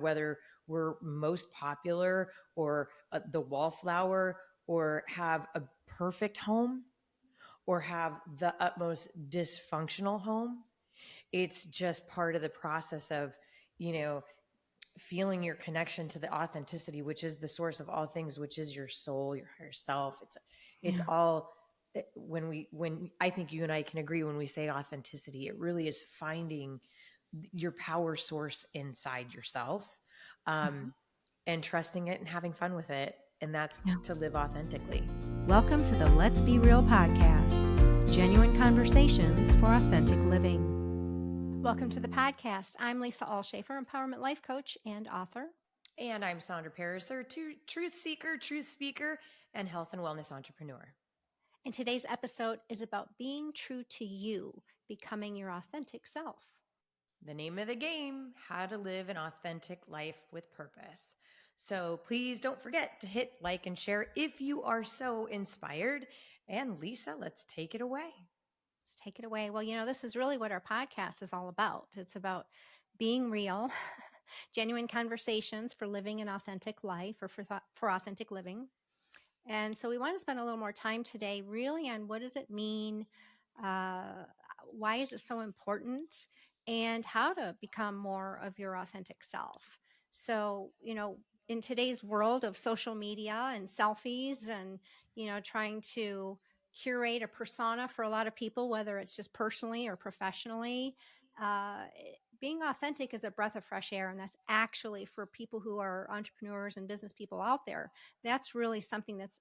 whether we're most popular or the wallflower or have a perfect home or have the utmost dysfunctional home. It's just part of the process of, you know, feeling your connection to the authenticity, which is the source of all things, which is your soul, your higher self. It's Yeah. all when I think you and I can agree when we say authenticity, it really is finding your power source inside yourself, Mhm. um, and trusting it and having fun with it. And that's Yeah. to live authentically. Welcome to the Let's Be Real podcast, genuine conversations for authentic living. Welcome to the podcast. I'm Lisa Allshafer, empowerment life coach and author. And I'm Sondra Pariser, truth seeker, truth speaker, and health and wellness entrepreneur. And today's episode is about being true to you, becoming your authentic self. The name of the game, how to live an authentic life with purpose. So please don't forget to hit like and share if you are so inspired. And Lisa, let's take it away. Let's take it away. Well, this is really what our podcast is all about. It's about being real, genuine conversations for living an authentic life or for authentic living. And so we want to spend a little more time today really on what does it mean, uh, why is it so important, and how to become more of your authentic self. So, in today's world of social media and selfies and, trying to curate a persona for a lot of people, whether it's just personally or professionally, uh, being authentic is a breath of fresh air. And that's actually for people who are entrepreneurs and business people out there. That's really something that's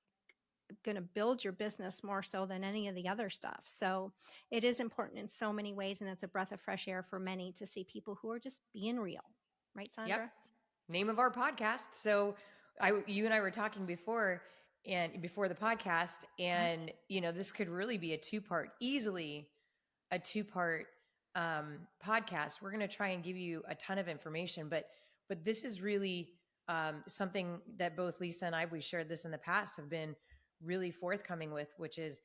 going to build your business more so than any of the other stuff. So it is important in so many ways. And it's a breath of fresh air for many to see people who are just being real. Right, Yep. Sondra? Name of our podcast. So you and I were talking before the podcast, Yeah. and this could really be easily a two-part podcast. We're going to try and give you a ton of information, but this is really something that both Lisa and we shared this in the past, have been really forthcoming with, which is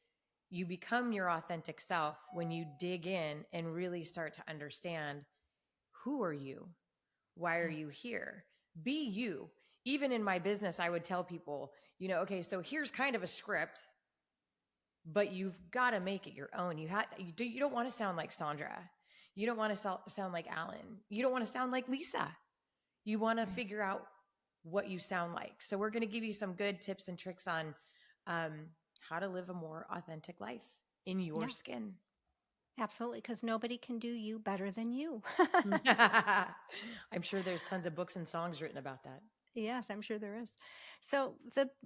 you become your authentic self when you dig in and really start to understand, who are you? Why are Yeah. you here? Be you. Even in my business, I would tell people, okay, so here's kind of a script, but you've got to make it your own. You don't want to sound like Sondra. You don't want to sound like Alan. You don't want to sound like Lisa. You want to figure out what you sound like. So we're going to give you some good tips and tricks on how to live a more authentic life in your Yeah, skin. absolutely. Because nobody can do you better than you. I'm sure there's tons of books and songs written about that. Yes, I'm sure there is. So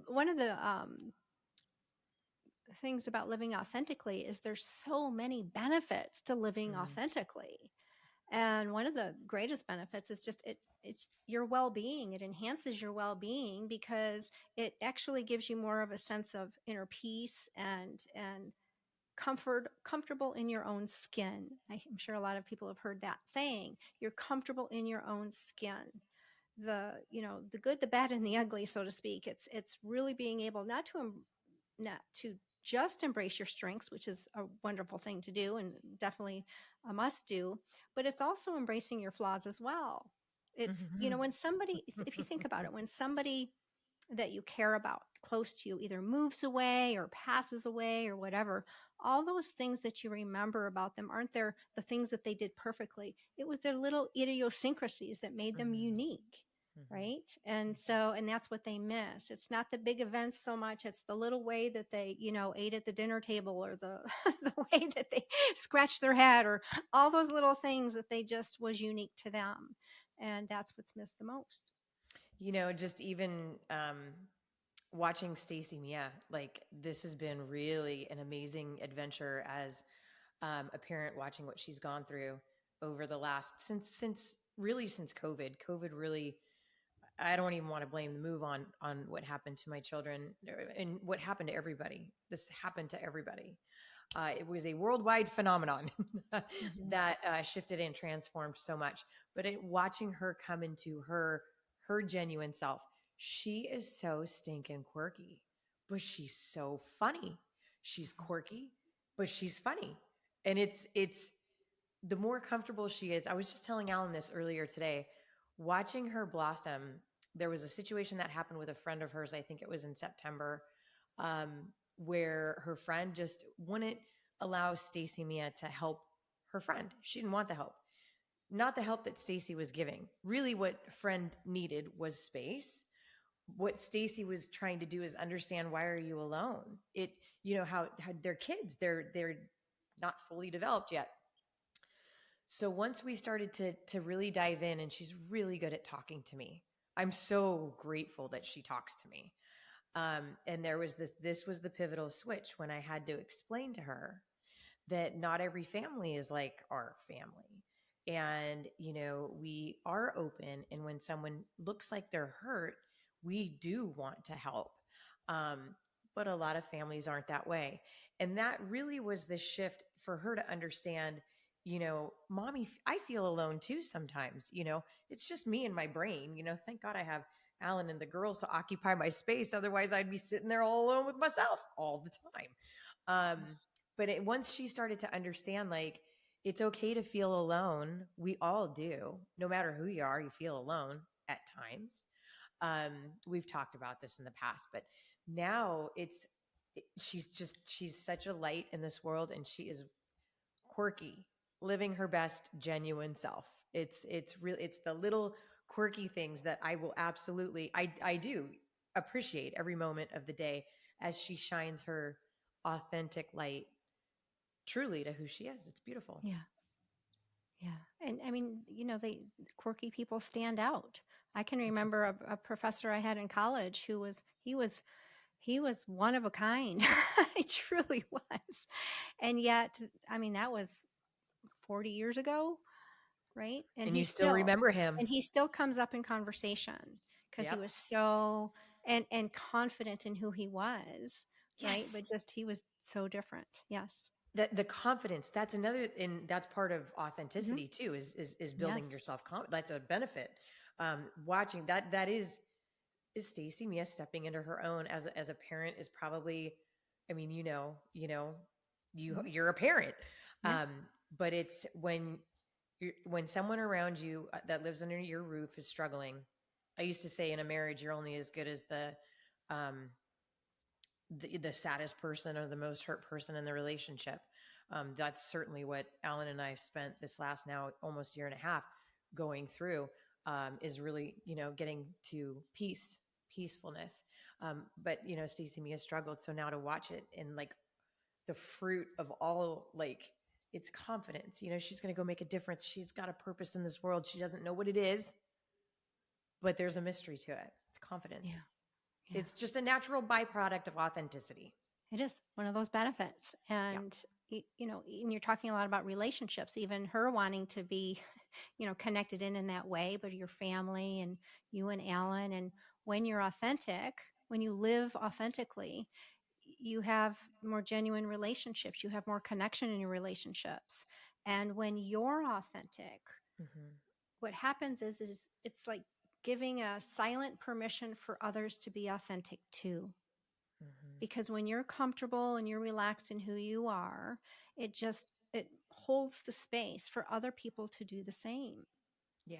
one of the things about living authentically is there's so many benefits to living Mm. authentically. And one of the greatest benefits is just it's your well-being. It enhances your well-being because it actually gives you more of a sense of inner peace and comfortable in your own skin. I'm sure a lot of people have heard that saying. You're comfortable in your own skin. The good, the bad, and the ugly, so to speak. It's really being able not to just embrace your strengths, which is a wonderful thing to do and definitely a must do, but it's also embracing your flaws as well. It's, when somebody, if you think about it, when somebody that you care about close to you either moves away or passes away or whatever, all those things that you remember about them aren't the things that they did perfectly. It was their little idiosyncrasies that made them unique. Right. And that's what they miss. It's not the big events so much. It's the little way that they, ate at the dinner table, or the, the way that they scratched their head, or all those little things that they just was unique to them. And that's what's missed the most. Just even watching Stacy Mia, like, this has been really an amazing adventure as a parent, watching what she's gone through over the last since COVID. COVID really, I don't even want to blame the move on what happened to my children and what happened to everybody. This happened to everybody. It was a worldwide phenomenon Mhm. that shifted and transformed so much. But watching her come into her genuine self, she is so stinking quirky, but she's so funny. She's quirky, but she's funny, and it's the more comfortable she is. I was just telling Alan this earlier today. watching her blossom. There was a situation that happened with a friend of hers. I think it was in September, um, where her friend just wouldn't allow Stacy Mia to help her friend. She didn't want the help, not the help that Stacy was giving. Really, what friend needed was space. What Stacy was trying to do is understand, why are you alone? It, how they're kids, they're not fully developed yet. So once we started to really dive in, and she's really good at talking to me. I'm so grateful that she talks to me. And there was this was the pivotal switch when I had to explain to her that not every family is like our family. And, we are open. And when someone looks like they're hurt, we do want to help. Um, but a lot of families aren't that way. And that really was the shift for her to understand, mommy, I feel alone too sometimes. It's just me and my brain. Thank God I have Alan and the girls to occupy my space. Otherwise, I'd be sitting there all alone with myself all the time. But once she started to understand, like, it's okay to feel alone. We all do. No matter who you are, you feel alone at times. We've talked about this in the past, but now she's such a light in this world, and she is quirky, living her best genuine self. It's the little quirky things that I will absolutely, I do appreciate every moment of the day as she shines her authentic light truly to who she is. It's beautiful. Yeah. Yeah. And I mean, they quirky people stand out. I can remember a professor I had in college who he was one of a kind. He truly was. And yet, I mean, that was 40 years ago, right? And you still remember him. And he still comes up in conversation because he Yep. was so and confident in who he was, right? Yes. But just he was so different. Yes. The confidence, that's another, and that's part of Hmm. authenticity too, is building Yes. your that's a benefit. Watching that is Stacy Mia stepping into her own as a parent is probably, I mean, Hmm. you're a parent. Yeah. Um, but it's when someone around you that lives under your roof is struggling. I used to say, in a marriage, you're only as good as um, the saddest person or the most hurt person in the relationship. That's certainly what Alan and I have spent this last now almost year and a half going through, is really, getting to peacefulness. But, Stacey Mia struggled. So now to watch it, and like the fruit of all, like, it's confidence, she's going to go make a difference. She's got a purpose in this world. She doesn't know what it is, but there's a mystery to it. It's confidence. Yeah. Yeah. It's just a natural byproduct of authenticity. It is one of those benefits. Yeah. And, and you're talking a lot about relationships, even her wanting to be, connected in that way, but your family and you and Alan. And when you're authentic, when you live authentically, you have more genuine relationships. You have more connection in your relationships. And when you're authentic, Mm-hmm. what happens is it's like giving a silent permission for others to be authentic too. Mm-hmm. Because when you're comfortable and you're relaxed in who you are, it holds the space for other people to do the same. Yeah.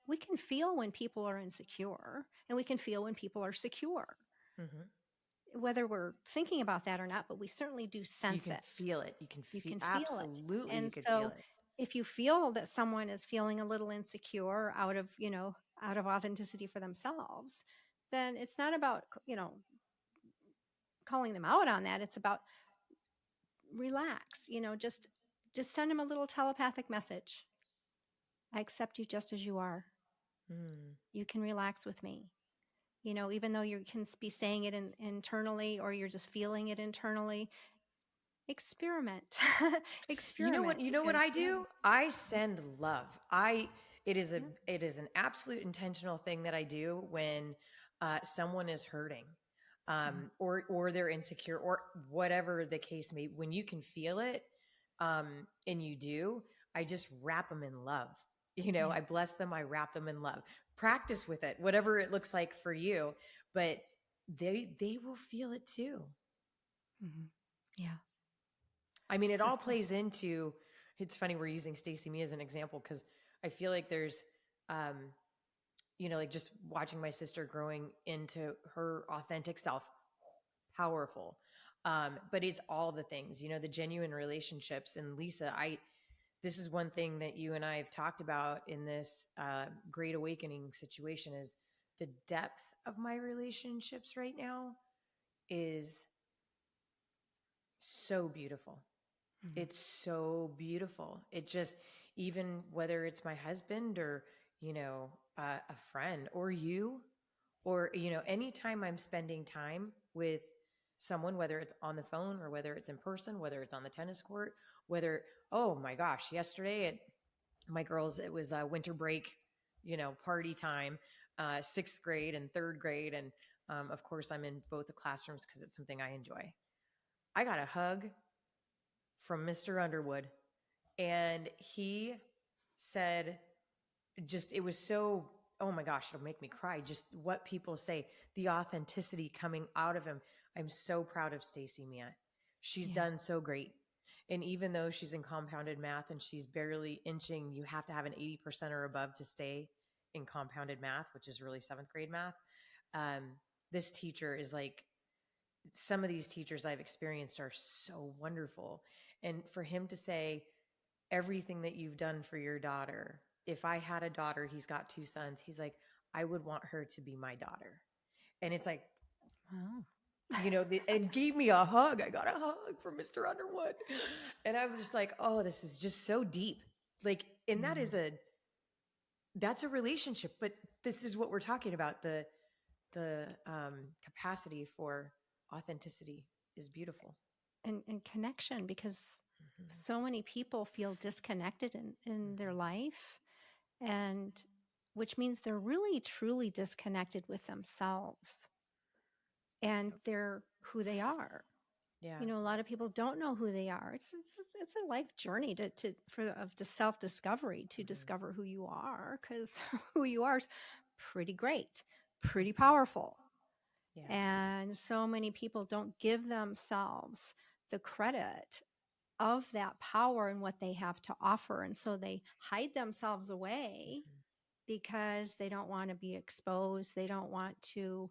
We can feel when people are insecure, and we can feel when people are secure, Mm-hmm. whether we're thinking about that or not, but we certainly do You sense can it. feel it. You can You feel, can feel it. absolutely, you And could feel so it. if you feel that someone is feeling a little insecure out of authenticity for themselves, then it's not about, calling them out on that. It's about relax, just send them a little telepathic message. I accept you just as you are. Mm. You can relax with me. Even though you can be saying it internally, or you're just feeling it internally, experiment. Experiment, You know what because I do? I send love. It is a yeah, it is an absolute intentional thing that I do when someone is hurting, mhm, or they're insecure, or whatever the case may. When you can feel it, and you do, I just wrap them in love. yeah, I bless them. I wrap them in love. Practice with it, whatever it looks like for you, but they will feel it too. mhm, yeah, I mean, it for all sure. plays into. It's funny we're using Stacey Me as an example, because I feel like there's, um, like just watching my sister growing into her authentic self, powerful. But it's all the things, the genuine relationships. And Lisa, this is one thing that you and I have talked about in this great awakening situation is the depth of my relationships right now is so beautiful. Mhm. It's so beautiful. It just, even whether it's my husband or, a friend or you, or, anytime I'm spending time with someone, whether it's on the phone or whether it's in person, whether it's on the tennis court, whether, oh my gosh, yesterday at my girls, it was winter break, party time, sixth grade and third grade. And of course, I'm in both the classrooms because it's something I enjoy. I got a hug from Mr. Underwood, and he said, just, it was so, oh my gosh, it'll make me cry. Just what people say, the authenticity coming out of him. I'm so proud of Stacy Mia. She's Yeah. done so great. And even though she's in compounded math and she's barely inching, you have to have an 80% or above to stay in compounded math, which is really seventh grade math. Um, this teacher is like, some of these teachers I've experienced are so wonderful. And for him to say, everything that you've done for your daughter, if I had a daughter, he's got two sons, he's like, I would want her to be my daughter. And it's like, Wow. and gave me a hug. I got a hug from Mr. Underwood. And I was just like, oh, this is just so deep. Like, and Mhm. that's a relationship, but this is what we're talking about. The capacity for authenticity is beautiful. And connection, because Mm-hmm. so many people feel disconnected in their Mm-hmm. life, and which means they're really truly disconnected with themselves and Yep. they're who they are. Yeah. A lot of people don't know who they are. It's a life journey to self discovery, to Mm-hmm. discover who you are, because who you are is pretty great, pretty Mm-hmm. powerful. Yeah. And so many people don't give themselves the credit of that power and what they have to offer. And so they hide themselves away Mm-hmm. because they don't want to be exposed. They don't want to,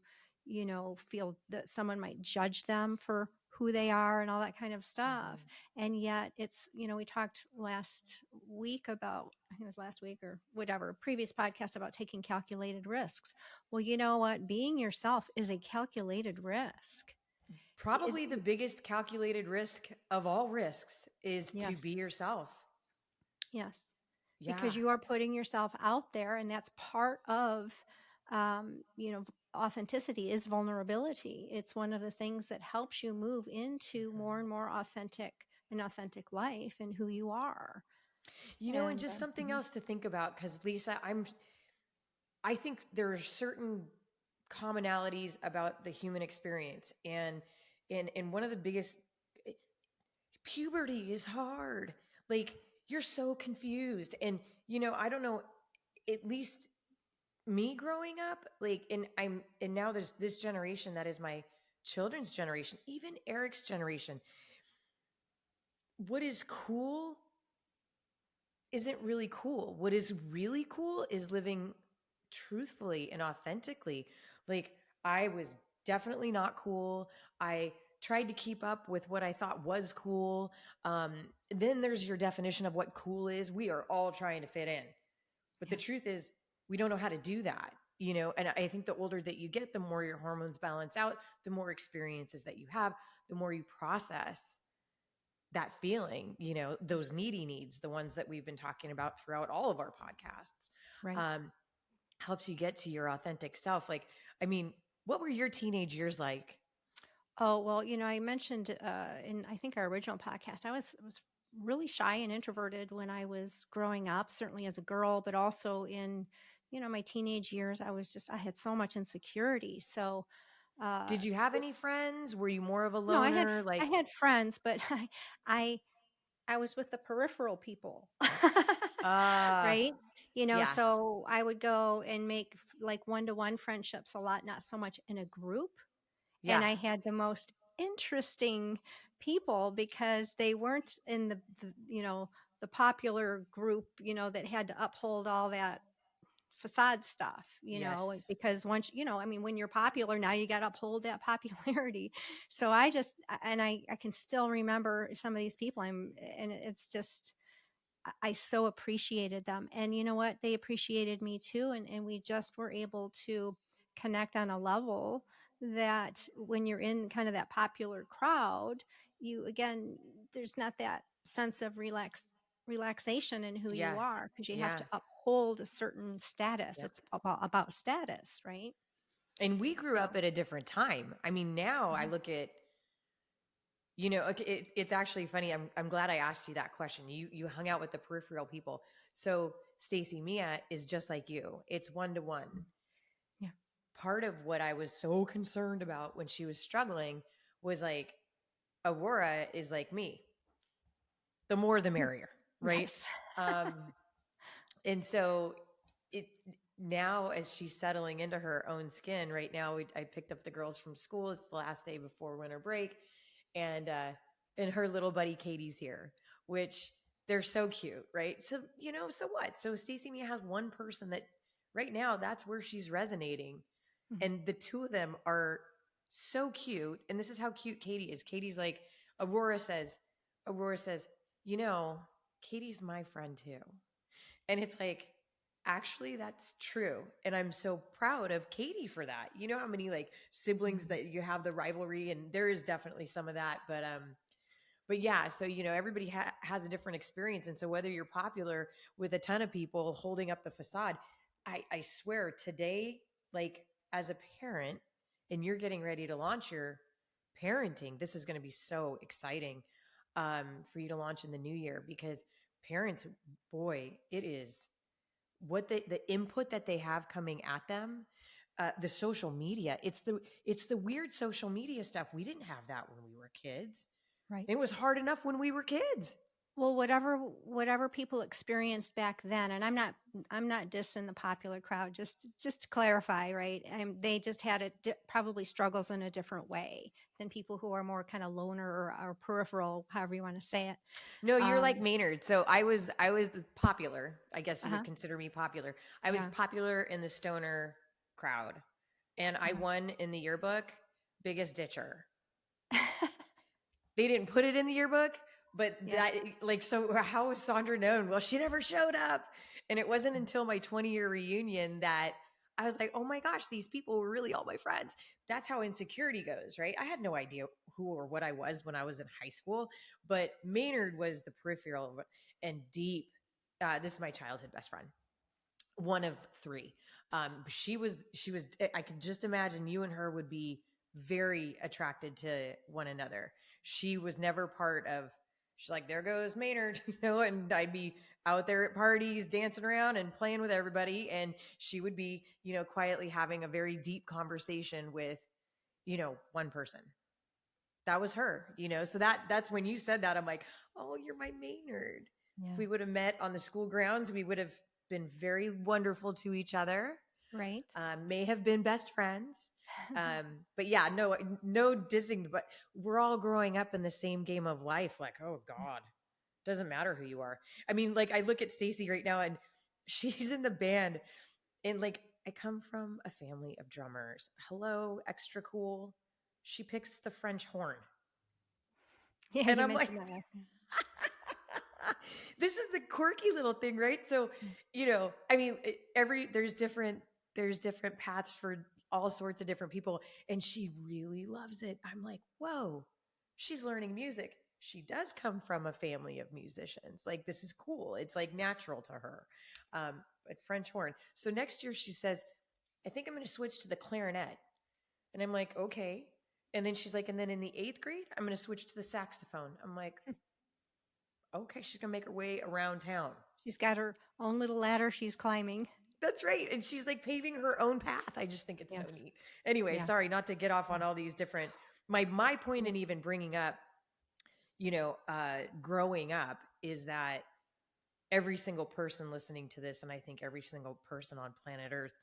feel that someone might judge them for who they are and all that kind of stuff. Mm-hmm. And yet we talked last week about, I think it was last week or whatever, previous podcast about taking calculated risks. Well, you know what? Being yourself is a calculated risk. Is Probably the biggest calculated risk of all risks is to be Yes. yourself. Yes. Yeah. Because you are putting yourself out there, and that's part of authenticity is vulnerability. It's one of the things that helps you move into more Mhm. and more authentic life and who you are. And And just something mhm. else to think about, because Lisa, I think there are certain commonalities about the human experience, and one of the biggest, puberty is hard. Like, you're so confused, and I don't know, at least me growing up, like, and now there's this generation that is my children's generation, even Eric's generation. What is cool isn't really cool. What is really cool is living truthfully and authentically. Like, I was definitely not cool. I tried to keep up with what I thought was cool. Um, then there's your definition of what cool is. We are all trying to fit in. But the Yeah, truth is, we don't know how to do that, And I think the older that you get, the more your hormones balance out, the more experiences that you have, the more you process that feeling, those needy needs, the ones that we've been talking about throughout all of our podcasts, right. um, helps you get to your authentic self. Like, I mean, what were your teenage years like? Oh, well, I mentioned in I think our original podcast, I was really shy and introverted when I was growing up, certainly as a girl, but also in my teenage years. I had so much insecurity. So uh, Did you have any friends? Were you more of a no, loner? I Like, had friends, but I I was with the peripheral people. uh, Right? yeah, So I would go and make like one-to-one friendships a lot, not so much in a group. And yeah, I had the most interesting people because they weren't in the popular group, that had to uphold all that facade stuff, Yes. because once, I mean, when you're popular, now you got to uphold that popularity. So I can still remember some of these people. And it's just, I so appreciated them. And you know what? They appreciated me too. And we just were able to connect on a level that when you're in kind of that popular crowd, again, there's not that sense of relaxation in who you Yeah. are, because you have Yeah. to uphold a certain status. Yep. It's about status, right? And we grew So, up at a different time. I mean, now I yeah. look at, okay, it's actually funny. I'm glad I asked you that question. You hung out with the peripheral people. So Stacy Mia is just like you. It's one to one. Yeah. Part of what I was so concerned about when she was struggling was like Aurora is like me. The more the merrier, right? Yes. Um, and so it now as she's settling into her own skin, right now I picked up the girls from school. It's the last day before winter break, and her little buddy Katie's here, which they're so cute, right? So so what? So Stacey Mia has one person that right now that's where she's resonating, Mhm. and the two of them are so cute. And this is how cute Katie is. Katie's like Aurora says, you know, Katie's my friend too. And it's like, actually, that's true. And I'm so proud of Katie for that. You know how many like siblings Mhm. that you have the rivalry, and there is definitely some of that. But yeah, so everybody has a different experience, and so whether you're popular with a ton of people holding up the facade, I swear today, like as a parent, and you're getting ready to launch your parenting, this is going to be so exciting for you to launch in the new year because parents, boy, it is what the input that they have coming at them. The social media, it's the weird social media stuff. We didn't have that when we were kids. Right. It was hard enough when we were kids. Well, whatever people experienced back then, and I'm not dissing the popular crowd, just to clarify, right? They just had probably struggles in a different way than people who are more kind of loner or peripheral, however you want to say it. No, you're like Um, Maynard. So I was the popular. I guess you would uh-huh, consider me popular. I was yeah. popular in the stoner crowd, and I won in the yearbook biggest ditcher. They didn't put it in the yearbook, but Yeah. that like so how was Sondra known? Well, she never showed up. And it wasn't until my 20-year reunion that I was like, "Oh my gosh, these people were really all my friends." That's how insecurity goes, right? I had no idea who or what I was when I was in high school, but Maynard was the peripheral and deep. This is my childhood best friend, one of three. She was. I could just imagine you and her would be very attracted to one another. She was never part of. She's like, there goes Maynard, and I'd be out there at parties, dancing around and playing with everybody, and she would be, quietly having a very deep conversation with, one person. That was her. So that's when you said that, I'm like, oh, you're my Maynard. If Yeah. we would have met on the school grounds, we would have been very wonderful to each other. Right. May have been best friends. But yeah, no dissing, but we're all growing up in the same game of life. Like, oh God, doesn't matter who you are. I mean, like I look at Stacy right now and she's in the band and like, I come from a family of drummers. Hello, extra cool. She picks the French horn. Yeah, And you I'm like, mentioned that. this is the quirky little thing, right? So, I mean, there's different paths for all sorts of different people, and she really loves it. I'm like, whoa, she's learning music. She does come from a family of musicians. Like, this is cool. It's like natural to her. But French horn. So next year she says, I think I'm going to switch to the clarinet. And I'm like, okay. And then she's like, and then in the eighth grade, I'm going to switch to the saxophone. I'm like, okay, she's gonna make her way around town. She's got her own little ladder she's climbing. That's right. And she's like paving her own path. I just think it's so Yes. neat. Anyway, Yeah. sorry not to get off on all these different my point in even bringing up, growing up is that every single person listening to this, and I think every single person on planet Earth,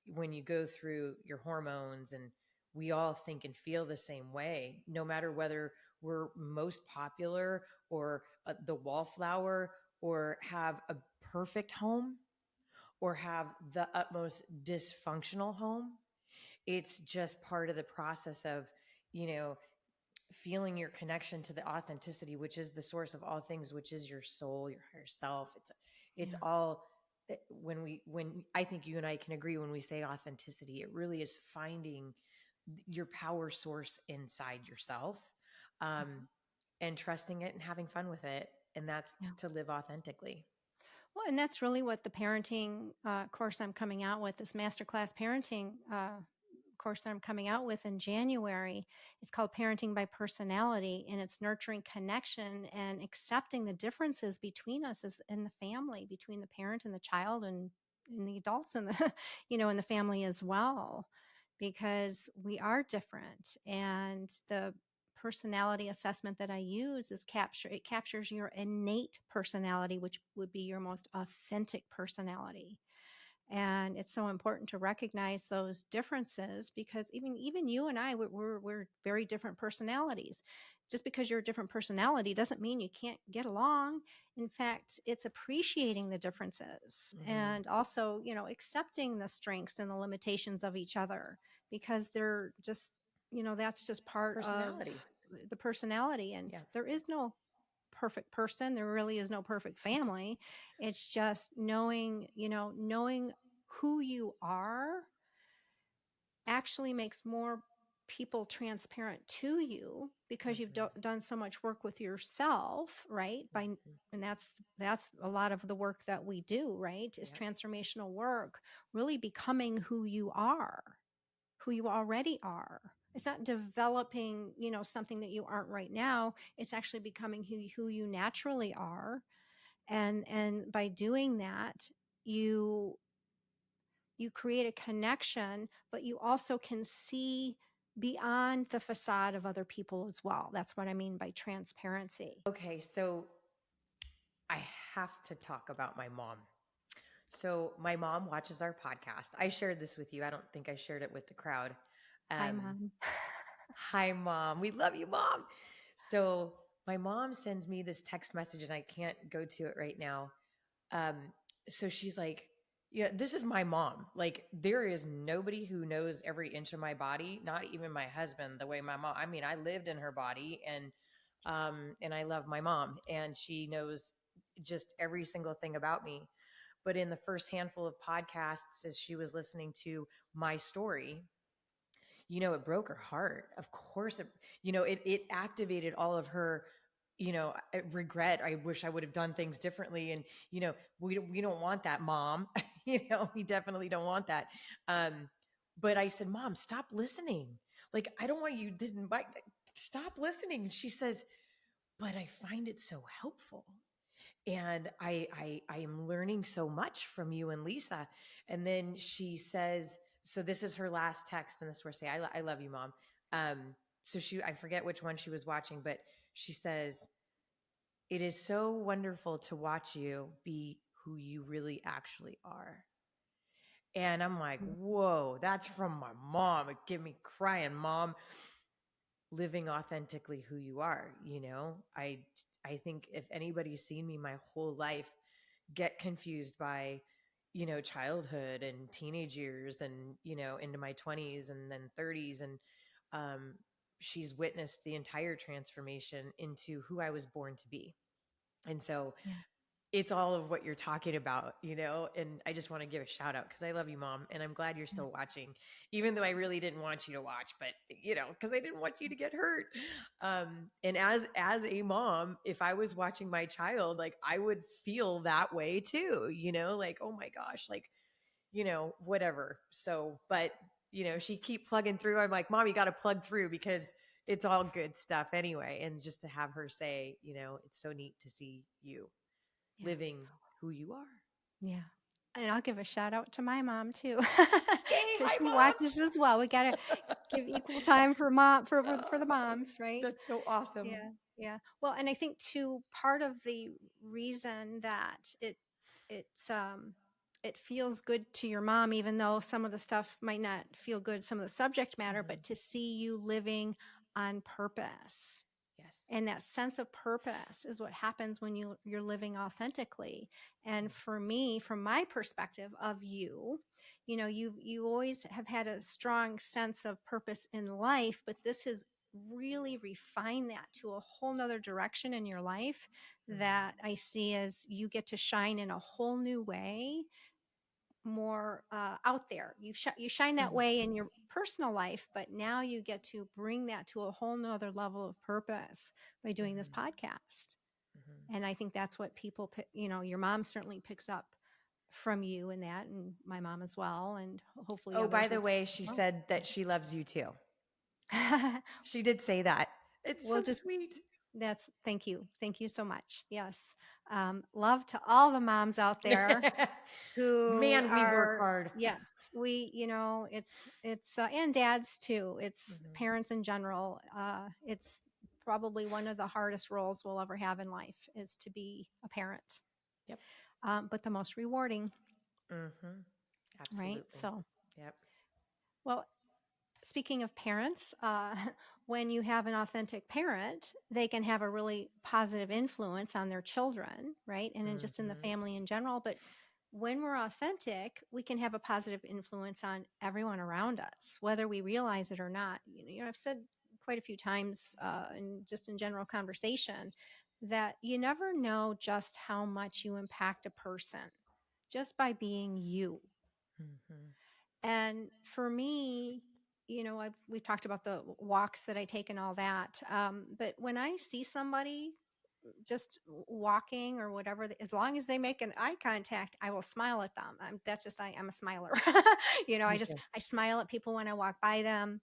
when you go through your hormones and we all think and feel the same way, no matter whether we're most popular or the wallflower or have a perfect home or have the utmost dysfunctional home. It's just part of the process of, you know, feeling your connection to the authenticity, which is the source of all things, which is your soul, your higher self. It's Yeah. all, when I think you and I can agree when we say authenticity, it really is finding your power source inside yourself, um, Mhm. and trusting it and having fun with it. And that's Yeah. to live authentically. Well, and that's really what the parenting course I'm coming out with, this masterclass parenting course that I'm coming out with in January. It's called Parenting by Personality, and it's nurturing connection and accepting the differences between us as in the family, between the parent and the child, and the adults in the in the family as well, because we are different. And the personality assessment that I use is captures your innate personality, which would be your most authentic personality. And it's so important to recognize those differences, because even you and I, we're very different personalities. Just because you're a different personality doesn't mean you can't get along. In fact, it's appreciating the differences, Mm-hmm. and also accepting the strengths and the limitations of each other, because they're just that's just part of Personality. the personality. And Yeah. there is no perfect person, there really is no perfect family. It's just knowing who you are actually makes more people transparent to you, because you've Mm-hmm. done so much work with yourself, right? Mm-hmm. And that's a lot of the work that we do, right? Is Yeah. transformational work, really becoming who you are, who you already are. It's not developing, something that you aren't right now. It's actually becoming who you naturally are. And by doing that, you you create a connection, but you also can see beyond the facade of other people as well. That's what I mean by transparency. Okay. So I have to talk about my mom. So my mom watches our podcast. I shared this with you. I don't think I shared it with the crowd. Hi, Um, Mom. Hi, mom. We love you, mom. So my mom sends me this text message, and I can't go to it right now. Um, so she's like, yeah, this is my mom. Like, there is nobody who knows every inch of my body, not even my husband, the way my mom. I mean, I lived in her body, and I love my mom, and she knows just every single thing about me. But in the first handful of podcasts, as she was listening to my story, it broke her heart. Of course, it activated all of her, regret. I wish I would have done things differently. And, we don't want that, mom. We definitely don't want that. Um, but I said, Mom, stop listening. Like, I don't want you to stop listening. And she says, but I find it so helpful, and I am learning so much from you and Lisa. And then she says, so this is her last text, and this is where I say, I love you, mom. So I forget which one she was watching, but she says, it is so wonderful to watch you be who you really actually are. And I'm like, whoa, that's from my mom. It get me crying, mom. Living authentically who you are. I think if anybody's seen me my whole life get confused by, childhood and teenage years, and, into my 20s and then 30s, and um, she's witnessed the entire transformation into who I was born to be. And so Yeah. it's all of what you're talking about, and I just want to give a shout out because I love you, mom, and I'm glad you're Yeah. still watching, even though I really didn't want you to watch, but because I didn't want you to get hurt. And as a mom, if I was watching my child, like, I would feel that way too, like, oh my gosh, like, whatever. So, but she keep plugging through. I'm like, Mom, you got to plug through because it's all good stuff anyway. And just to have her say, it's so neat to see you Yeah. living who you are. Yeah. And I'll give a shout out to my mom too, Yay, because hi, she watches moms. as well. We gotta give equal time for mom for the moms, right? That's so awesome. Yeah, yeah. Well, and I think too, part of the reason that it's it feels good to your mom, even though some of the stuff might not feel good, some of the subject matter, Mhm. but to see you living on purpose, Yes. And that sense of purpose is what happens when you're living authentically. And for me, from my perspective of you, you always have had a strong sense of purpose in life, but this has really refined that to a whole nother direction in your life that Mm-hmm. I see as you get to shine in a whole new way, more out there. You shine that Mm-hmm. way in your personal life, but now you get to bring that to a whole nother level of purpose by doing this Mm-hmm. podcast. Mm-hmm. And I think that's what people pick, your mom certainly picks up from you in that, and my mom as well, and hopefully Oh, by others the as way, she well. said that she loves you too. She did say that. It's We'll so just sweet. thank you. Thank you so much. Yes. Love to all the moms out there who Man, we work are, hard. yes, it's and dads too. It's Mm-hmm. parents in general. It's probably one of the hardest roles we'll ever have in life is to be a parent, Yep. but the most rewarding, Mm-hmm. right? Absolutely. So, Yep. well, speaking of parents, when you have an authentic parent, they can have a really positive influence on their children, right? And then just in the Mm-hmm. family in general. But when we're authentic, we can have a positive influence on everyone around us, whether we realize it or not. I've said quite a few times, and just in general conversation, that you never know just how much you impact a person just by being you. Mm-hmm. And for me, we've talked about the walks that I take and all that. But when I see somebody just walking or whatever, as long as they make an eye contact, I will smile at them. I'm a smiler. Me too. I smile at people when I walk by them,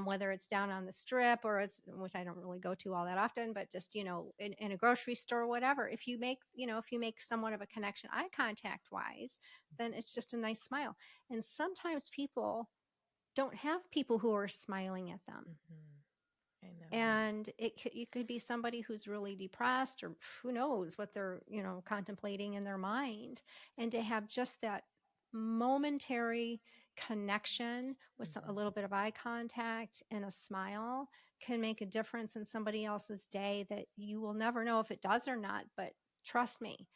whether it's down on the strip or which I don't really go to all that often, but just, in a grocery store or whatever. If you make somewhat of a connection, eye contact wise, then it's just a nice smile. And sometimes people don't have people who are smiling at them, Mm-hmm. I know. and it could be somebody who's really depressed, or who knows what they're contemplating in their mind, and to have just that momentary connection with a Mm-hmm. little bit of eye contact and a smile can make a difference in somebody else's day that you will never know if it does or not, but trust me,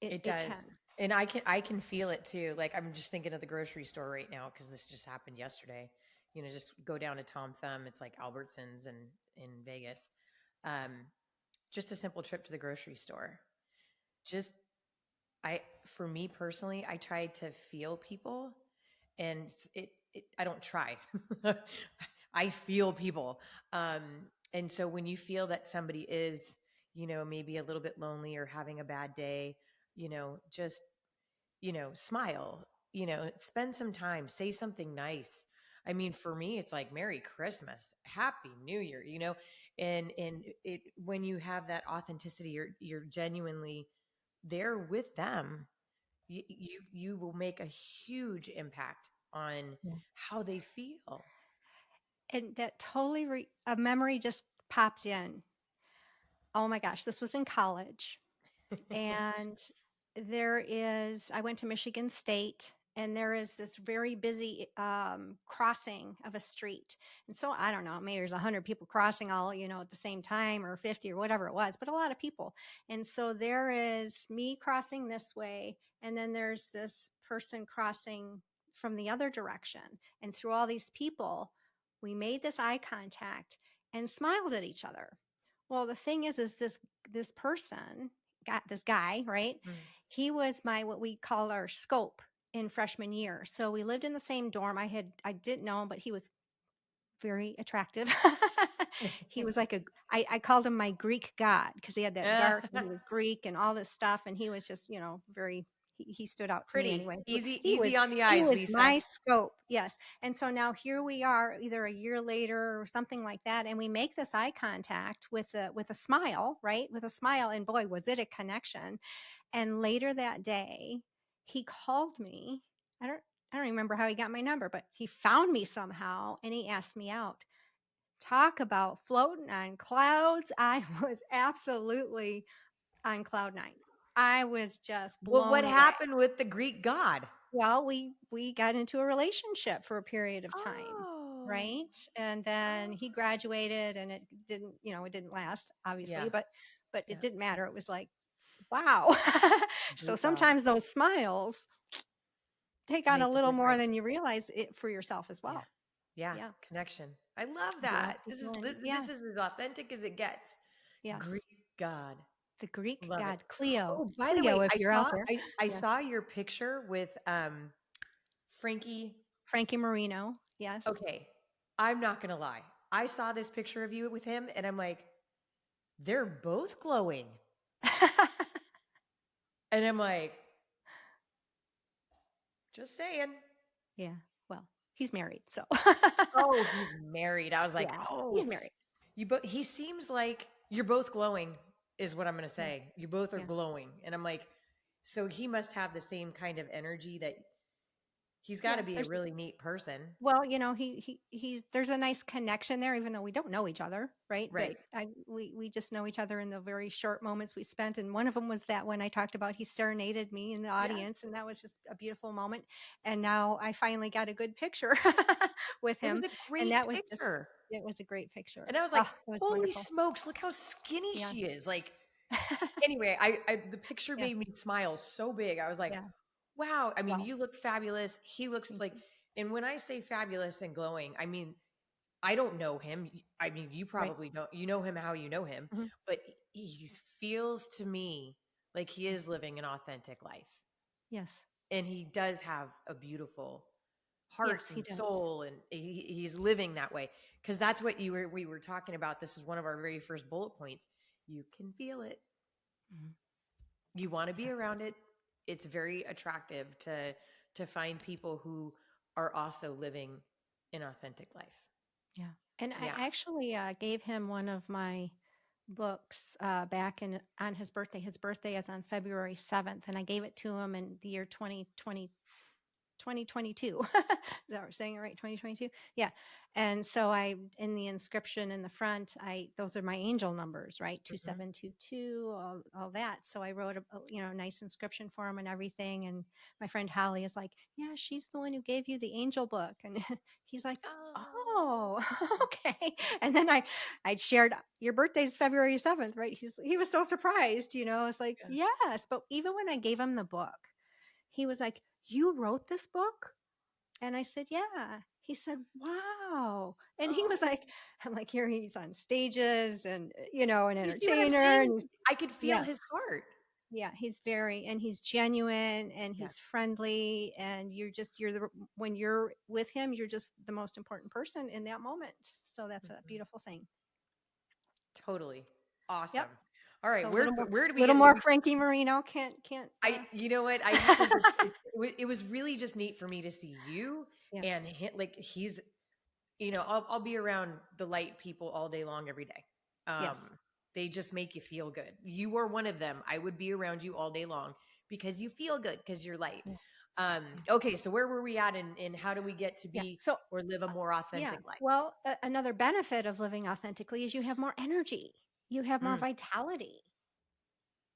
It it does. can. And I can feel it too. Like I'm just thinking of the grocery store right now because this just happened yesterday. Just go down to Tom Thumb. It's like Albertsons in Vegas. Um, just a simple trip to the grocery store. Just for me personally, I try to feel people, and I don't try. I feel people. Um, and so when you feel that somebody is, maybe a little bit lonely or having a bad day, just smile, spend some time, say something nice. I mean, for me, it's like Merry Christmas, Happy New Year, and it when you have that authenticity, you're genuinely there with them. You will make a huge impact on Yeah. how they feel. And that totally a memory just popped in. Oh my gosh, this was in college. And I went to Michigan State, and there is this very busy crossing of a street. And so I don't know, maybe there's 100 people crossing all, at the same time, or 50 or whatever it was, but a lot of people. And so there is me crossing this way, and then there's this person crossing from the other direction. And through all these people, we made this eye contact and smiled at each other. Well, the thing is this person got this guy, right? Mm. He was my what we call our scope in freshman year. So we lived in the same dorm. I didn't know him, but he was very attractive. He was like I called him my Greek god because he had that dark, he was Greek and all this stuff. And he was just, very, he stood out to me Pretty anyway. easy, He easy was, on the he eyes, was Lisa. my scope. Yes. And so now here we are either a year later or something like that. And we make this eye contact with a smile, right? With a smile. And boy, was it a connection. And later that day, he called me. I don't I don't remember how he got my number, but he found me somehow and he asked me out. Talk about floating on clouds. I was absolutely on cloud nine. I was just Well, what blown away. happened with the Greek god? Well, we got into a relationship for a period of time. Oh. right? And then he graduated, and it didn't last, Yeah. obviously, but it Yeah. didn't matter. It was like, wow. So Great job. sometimes those smiles take on a Make a little more difference. than you realize it for yourself as Yeah. well. Yeah. Yeah. Connection. I love Yeah. that. Keep going. This Yeah. is as authentic as it gets. Yes. Greek God. The Greek Love it. god Cleo. Oh, by the Cleo, way, if you're out there. I Yes. saw your picture with Frankie. Frankie Marino. Yes. Okay. I'm not gonna lie. I saw this picture of you with him and I'm like, they're both glowing. And I'm like, just saying. Yeah. Well, he's married, so Oh, he's married. I was like, yeah, he's oh, married. he seems like you're both glowing, is what I'm gonna Yeah. say. You both are Yeah. glowing. And I'm like, so he must have the same kind of energy that he's got Yeah. to be a really neat person. Well, he's there's a nice connection there, even though we don't know each other, right? But Right. we just know each other in the very short moments we spent, and one of them was that when I talked about he serenaded me in the Yeah. audience, and that was just a beautiful moment. And now I finally got a good picture with It was him, a and great that was just picture. it was a great picture. And I was like, Oh, it was holy wonderful. smokes, look how skinny she Yes. is. Like, anyway, the picture Yeah. made me smile so big. I was like, Yeah. wow. I mean, Well, you look fabulous. He looks thank like, you. and when I say fabulous and glowing, I mean, I don't know him. I mean, you Right. probably don't. You know him how you know him, Mhm. but he feels to me like he Yeah. is living an authentic life. Yes. And he does have a beautiful heart Yes, he and does. soul, and he's living that way, because that's what we were talking about. This is one of our very first bullet points. You can feel it. Mhm. You want to be Yeah. around it. It's very attractive to find people who are also living an authentic life. Yeah. And I Yeah. actually gave him one of my books back in on his birthday. His birthday is on February 7th, and I gave it to him in the year 2022. Is that what we're saying it right? 2022. Yeah. And so in the inscription in the front, those are my angel numbers, right? Hmm. 2722, all that. So I wrote a nice inscription for him and everything. And my friend Holly is like, yeah, she's the one who gave you the angel book. And he's like, Oh. oh, okay. And then I shared your birthday's February 7th, right? He was so surprised, It's like, Yeah. yes. But even when I gave him the book, he was like, you wrote this book? And I said, yeah. He said, wow. And he was Oh. like, I'm like, here he's on stages and, an You see what I'm entertainer. saying? And he's, I could feel yes, his heart. yeah, he's genuine and Yeah. he's friendly. And when you're with him, you're just the most important person in that moment. So that's a Mhm. beautiful thing. Totally. Yep. Awesome. All right, So where do we little get more Frankie Marino. Can't, you know what? I just think it was really just neat for me to see you yeah. and like he's, I'll be around the light people all day long every day. Yes. They just make you feel good. You are one of them. I would be around you all day long because you feel good because you're light. Yeah. Yeah. Okay, so where were we at in how do we get to Yeah. be So or live a more yeah. authentic life? Well, another benefit of living authentically is you have more energy. You have more Mm, vitality.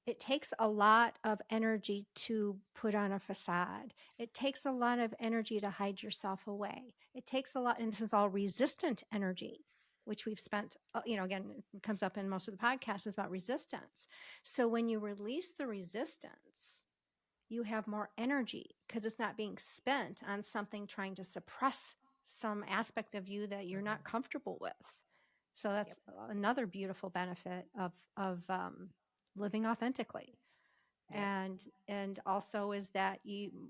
It takes a lot of energy to put on a facade. It takes a lot of energy to hide yourself away. It takes a lot, and this is all resistant energy, which we've spent, again, it comes up in most of the podcasts is about resistance. So when you release the resistance, you have more energy because it's not being spent on something trying to suppress some aspect of you that you're not mhm. comfortable with. So that's Yep. another beautiful benefit of living authentically. Yep. And also is that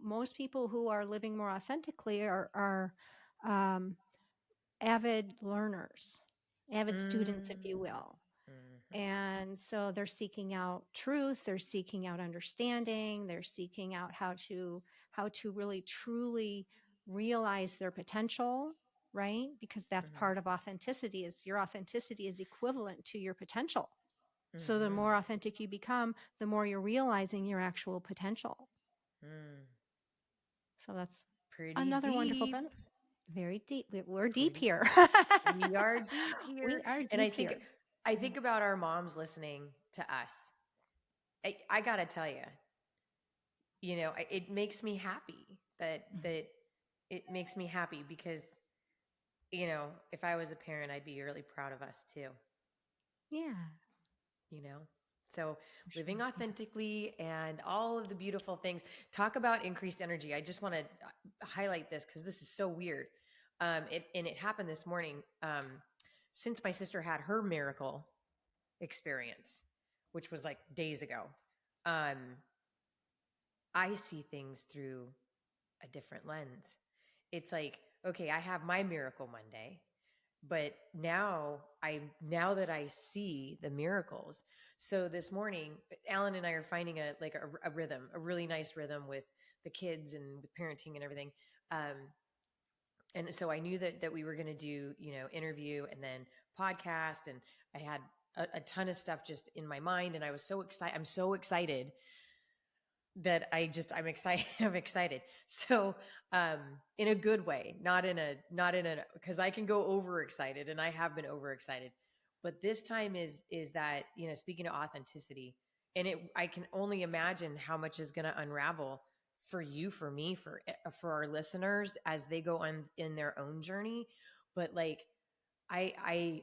most people who are living more authentically are um, avid learners, avid students, if you Mm, will. mhm, And so they're seeking out truth, they're seeking out understanding, they're seeking out how to really truly realize their potential, right? Because that's mhm, part of authenticity is your authenticity is equivalent to your potential. So the mhm, more authentic you become, the more you're realizing your actual potential. mm. So that's Pretty another wonderful deep. benefit. Very deep. We're deep Pretty here. We are deep We here. are And deep here. I Yeah. think about our moms listening to us. I gotta tell you, it makes me happy that Mhm. it makes me happy because if I was a parent, I'd be really proud of us too, Yeah, you know? So for living sure. Yeah. authentically and all of the beautiful things. Talk about increased energy. I just want to highlight this because this is so weird. And it happened this morning. Since my sister had her miracle experience, which was like days ago, um, I see things through a different lens. It's like, okay, I have my miracle Monday, but now that I see the miracles. So this morning, Alan and I are finding a rhythm, a really nice rhythm with the kids and with parenting and everything. Um, and so I knew that we were going to do, interview and then podcast, and I had a ton of stuff just in my mind, and I was so excited. I'm so excited that I'm excited. I'm excited. So, in a good way, not in a, because I can go overexcited, and I have been overexcited. But this time is that, speaking of authenticity, and I can only imagine how much is going to unravel for you, for me, for our listeners as they go on in their own journey. But like, I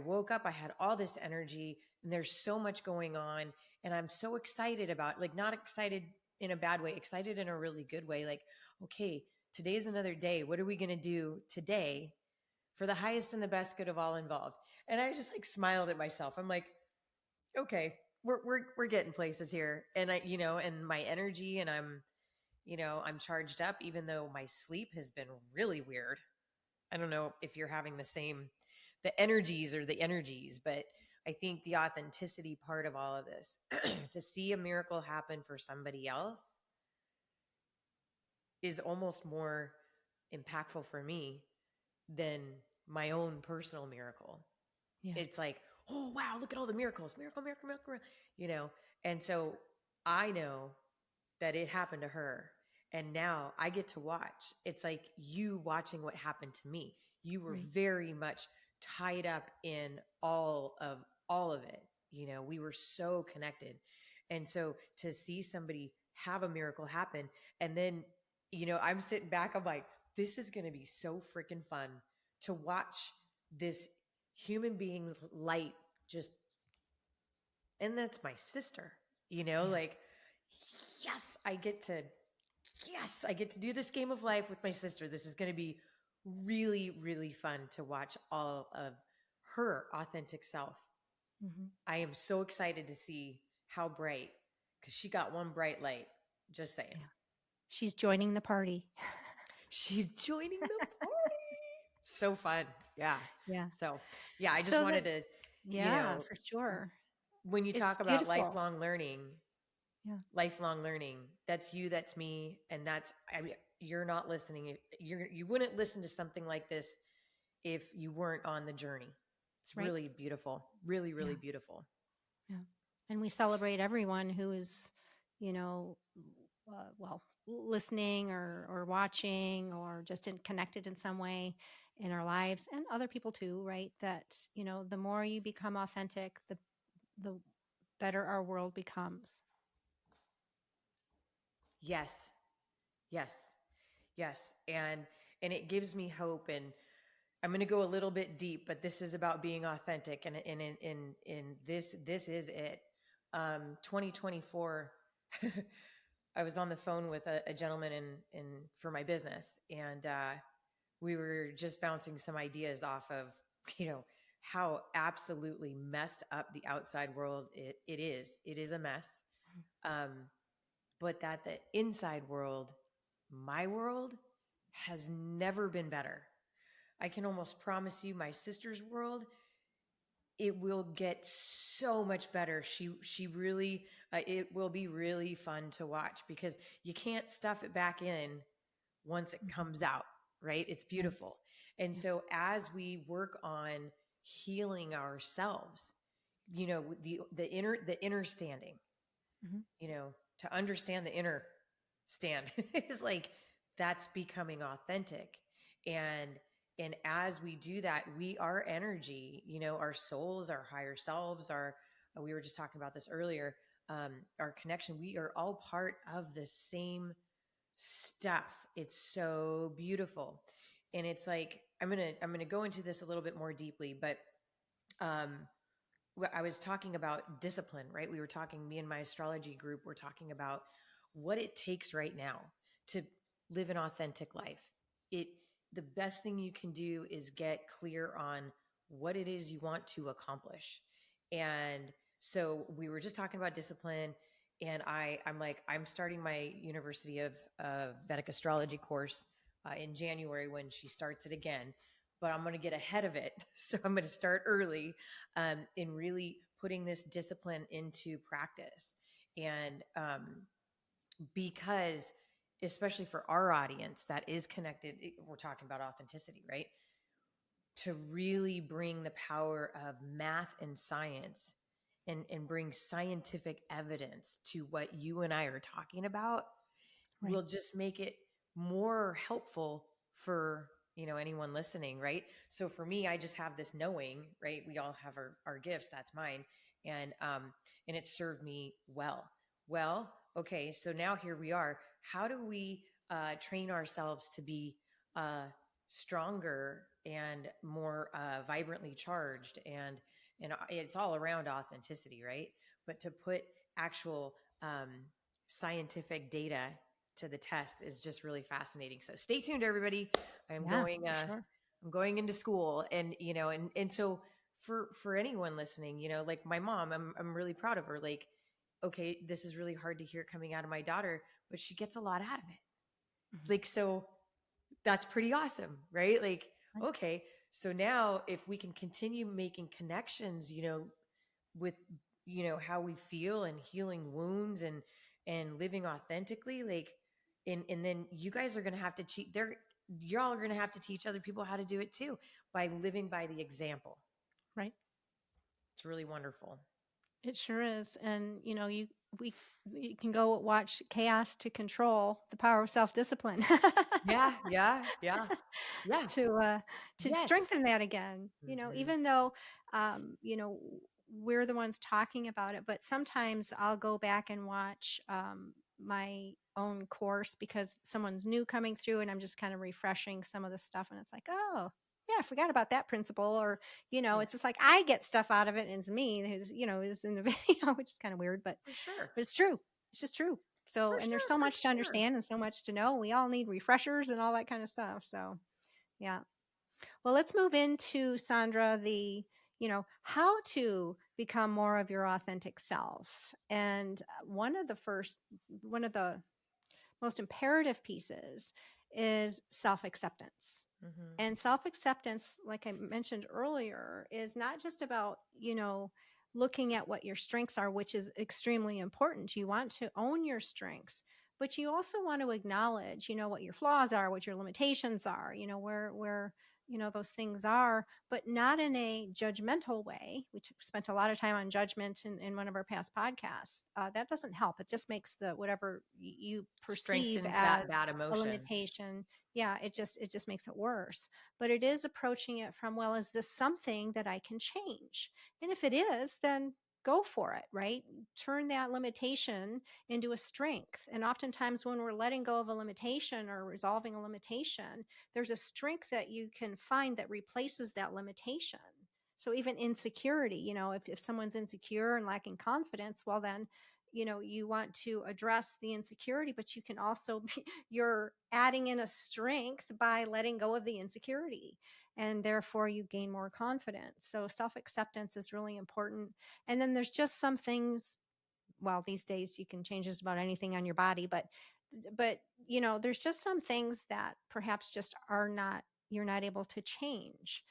woke up, I had all this energy, and there's so much going on, and I'm so excited about, like, not excited in a bad way, excited in a really good way. Like, okay, today's another day. What are we going to do today for the highest and the best good of all involved? And I just like smiled at myself. I'm like, okay, we're getting places here. And and my energy, and I'm charged up, even though my sleep has been really weird. I don't know if you're having the energies, but I think the authenticity part of all of this, to see a miracle happen for somebody else, is almost more impactful for me than my own personal miracle. Yeah. It's like, oh, wow, look at all the miracles, miracle, miracle, miracle, you know? And so I know that it happened to her. And now I get to watch. It's like you watching what happened to me. You were Right. very much tied up in all of it. We were so connected. And so to see somebody have a miracle happen, and then, I'm sitting back, I'm like, this is going to be so freaking fun to watch this human being's light just, and that's my sister, Yeah. like, yes, yes, I get to do this game of life with my sister. This is going to be really, really fun to watch all of her authentic self. Hmm. I am so excited to see how bright, because she got one bright light. Just saying. Yeah. She's joining the party. She's joining the party. So fun. Yeah. Yeah. So, yeah, I just So wanted that, to, you yeah, know, for sure. when you It's talk about beautiful. Yeah. lifelong learning, that's you, that's me. And I mean, you're not listening. You wouldn't listen to something like this if you weren't on the journey. It's Right. really beautiful. Really, really Yeah. beautiful. Yeah. And we celebrate everyone who is, you know, well, listening or watching or just connected in some way in our lives, and other people too, right? That, the more you become authentic, the better our world becomes. Yes. Yes. Yes. And it gives me hope. And I'm going to go a little bit deep, but this is about being authentic. And in this is it. 2024, I was on the phone with a gentleman in for my business, and we were just bouncing some ideas off of, you know, how absolutely messed up the outside world it is. It is a mess. Um, but that the inside world, my world, has never been better. I can almost promise you, my sister's world, it will get so much better. She really, it will be really fun to watch, because you can't stuff it back in once it Mhm. comes out, right? It's Right. beautiful. And Yeah. so as we work on healing ourselves, the inner standing, Hmm. to understand the inner stand is like, that's becoming authentic. And as we do that, our energy, our souls, our higher selves, we were just talking about this earlier, our connection, we are all part of the same stuff. It's so beautiful. And it's like, I'm gonna go into this a little bit more deeply, but um, I was talking about discipline, right? We were talking, me and my astrology group were talking about what it takes right now to live an authentic life. It The best thing you can do is get clear on what it is you want to accomplish. And so we were just talking about discipline, and I'm like, I'm starting my University of Vedic astrology course in January when she starts it again, but I'm going to get ahead of it. So I'm going to start early in really putting this discipline into practice. And because, especially for our audience that is connected, we're talking about authenticity, right? To really bring the power of math and science and bring scientific evidence to what you and I are talking about Right. will just make it more helpful for anyone listening, right? So for me, I just have this knowing, right? We all have our gifts. That's mine. And it served me well. Okay, so now here we are. How do we train ourselves to be stronger and more vibrantly charged? And it's all around authenticity, right? But to put actual scientific data to the test is just really fascinating. So stay tuned, everybody. I'm Yeah, going for sure. I'm going into school, and and so for anyone listening, like my mom, I'm really proud of her. Like, okay, this is really hard to hear coming out of my daughter, but she gets a lot out of it. Mhm. Like, so that's pretty awesome, right? Like, Right. okay, so now if we can continue making connections, with how we feel and healing wounds and living authentically, like, and then you guys are going to have to cheat there, you're all going to have to teach other people how to do it too, by living by the example. Right. It's really wonderful. It sure is. And we you can go watch Chaos to Control: The Power of Self-Discipline Yeah, yeah, yeah, yeah. to Yes. strengthen that again. Hmm. Even though we're the ones talking about it, but sometimes I'll go back and watch my own course because someone's new coming through, and I'm just kind of refreshing some of the stuff, and it's like, oh, yeah, I forgot about that principle. Or Yeah, it's just like I get stuff out of it, and it's me who's is in the video, which is kind of weird, but for sure, it's true. It's just true. So, for and there's sure, so for much to sure. understand and so much to know. We all need refreshers and all that kind of stuff. So, yeah. Well, let's move into, Sondra, the how to become more of your authentic self. And one of the most imperative pieces is self-acceptance. Hmm. And self-acceptance, like I mentioned earlier, is not just about, looking at what your strengths are, which is extremely important. You want to own your strengths, but you also want to acknowledge, what your flaws are, what your limitations are, where those things are, but not in a judgmental way. We spent a lot of time on judgment in one of our past podcasts. That doesn't help. It just makes the whatever you perceive Strengthens that as bad a emotion. limitation, yeah, it just makes it worse. But it is approaching it from, well, is this something that I can change? And if it is, then go for it, right? Turn that limitation into a strength. And oftentimes when we're letting go of a limitation or resolving a limitation, there's a strength that you can find that replaces that limitation. So even insecurity, if someone's insecure and lacking confidence, well, then you want to address the insecurity, but you can also you're adding in a strength by letting go of the insecurity, and therefore you gain more confidence. So self-acceptance is really important. And then there's just some things, well, these days you can change just about anything on your body, but there's just some things that perhaps just are not, you're not able to change.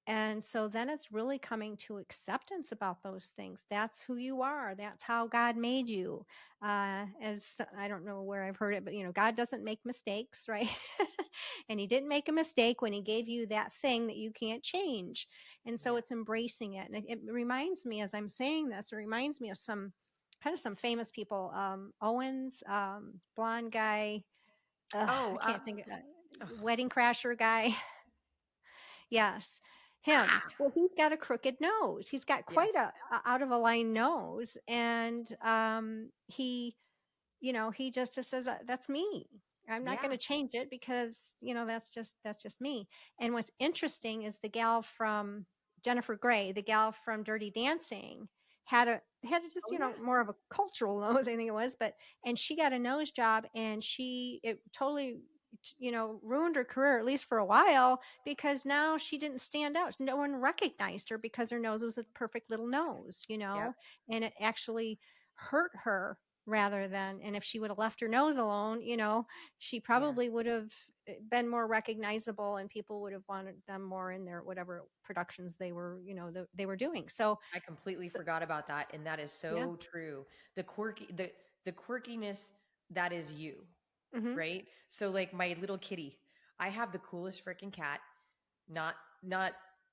And so then it's really coming to acceptance about those things. That's who you are. That's how God made you. As I don't know where I've heard it, but God doesn't make mistakes, right? And He didn't make a mistake when He gave you that thing that you can't change. And so Yeah. it's embracing it. And it reminds me, as I'm saying this, it reminds me of some famous people. Owens, blonde guy. I Oh, can't think of oh, wedding crasher guy. Yes, him. ah, Well, he's got a crooked nose. He's got yeah. quite a out of a line nose, and he just says, That's me." I'm not going Yeah. to change it because, that's just me. And what's interesting is the gal from Jennifer Grey, the gal from Dirty Dancing, had a just, Oh yeah. more of a cultural nose, I think it was, but and she got a nose job, and it totally ruined her career, at least for a while, because now she didn't stand out. No one recognized her because her nose was a perfect little nose, Yep. and it actually hurt her rather than, and if she would have left her nose alone, she Yeah. probably would have been more recognizable, and people would have wanted them more in their whatever productions they were, they were doing. So, I completely forgot about that, and that is yeah. so true. The quirkiness that is you, Hmm. right? So like my little kitty, I have the coolest freaking cat. Not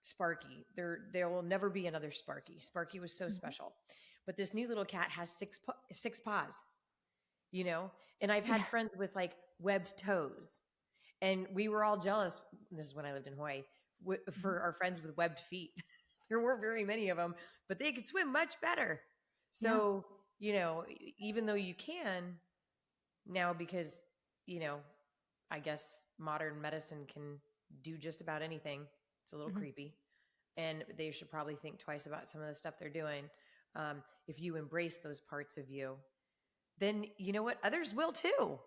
Sparky. There will never be another Sparky. Sparky was so Hmm. special, but this new little cat has six paws. You know, and I've had Yeah. friends with like webbed toes, and we were all jealous. This is when I lived in Hawaii Hmm. for our friends with webbed feet. There weren't very many of them, but they could swim much better. Yeah. So, even though you can now, because, you know, I guess modern medicine can do just about anything, it's a little Hmm. creepy. And they should probably think twice about some of the stuff they're doing. If you embrace those parts of you, then you know what? Others will too.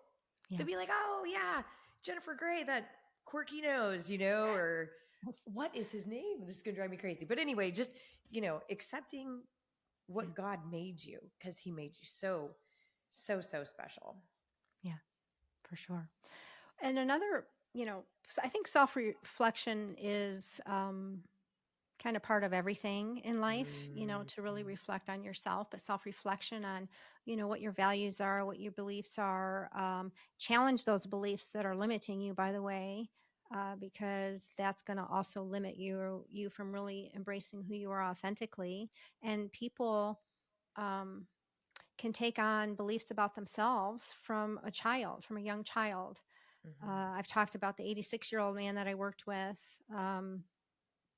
Yeah. They'll be like, oh, yeah, Jennifer Grey, that quirky nose, or what is his name? This is going to drive me crazy. But anyway, just, accepting Yeah. what God made you because he made you so, so, so special. Yeah, for sure. And another, I think self reflection is kind of part of everything in life, to really Mm-hmm. reflect on yourself, but self reflection on, what your values are, what your beliefs are. Challenge those beliefs that are limiting you, by the way, because that's going to also limit you from really embracing who you are authentically. And people, um, can take on beliefs about themselves from a young child. Mm-hmm. I've talked about the 86-year-old man that I worked with,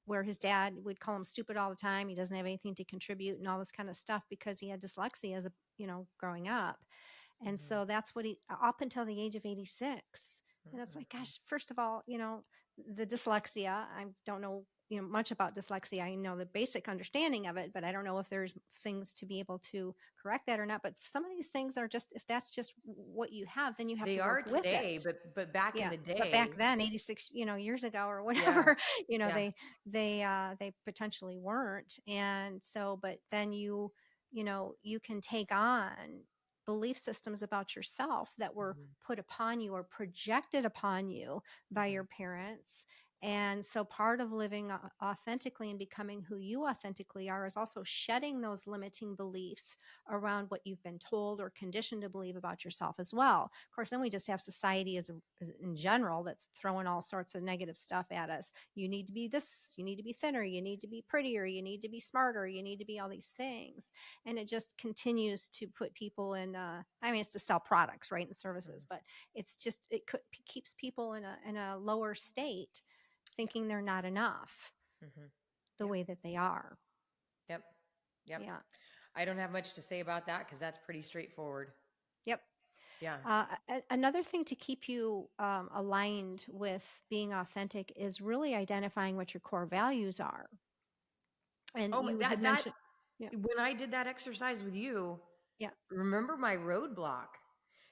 where his dad would call him stupid all the time. He doesn't have anything to contribute and all this kind of stuff because he had dyslexia growing up. And Mm-hmm. so that's what he, up until the age of 86. And it's like, Mm-hmm. gosh, first of all, the dyslexia, I don't know, much about dyslexia. I know the basic understanding of it, but I don't know if there's things to be able to correct that or not. But some of these things are just, if that's just what you have, then you have They to are work with today, it. but back in Yeah, the but back day, then, 86, years ago or yeah, whatever, yeah. they potentially weren't. And so, but then you can take on belief systems about yourself that were Mm-hmm. put upon you or projected upon you by Mm-hmm. your parents. And so part of living authentically and becoming who you authentically are is also shedding those limiting beliefs around what you've been told or conditioned to believe about yourself as well. Of course, then we just have society as in general that's throwing all sorts of negative stuff at us. You need to be this, you need to be thinner, you need to be prettier, you need to be smarter, you need to be all these things. And it just continues to put people in, I mean, it's to sell products, right, and services, but it's just, keeps people in a lower state, Yeah. thinking they're not enough Mm-hmm. the Yep. way that they are. Yep. Yep. Yeah. I don't have much to say about that because that's pretty straightforward. Yep. Yeah. Another thing to keep you aligned with being authentic is really identifying what your core values are. And Oh, you had that mentioned, yeah, when I did that exercise with you, yeah, remember my roadblock.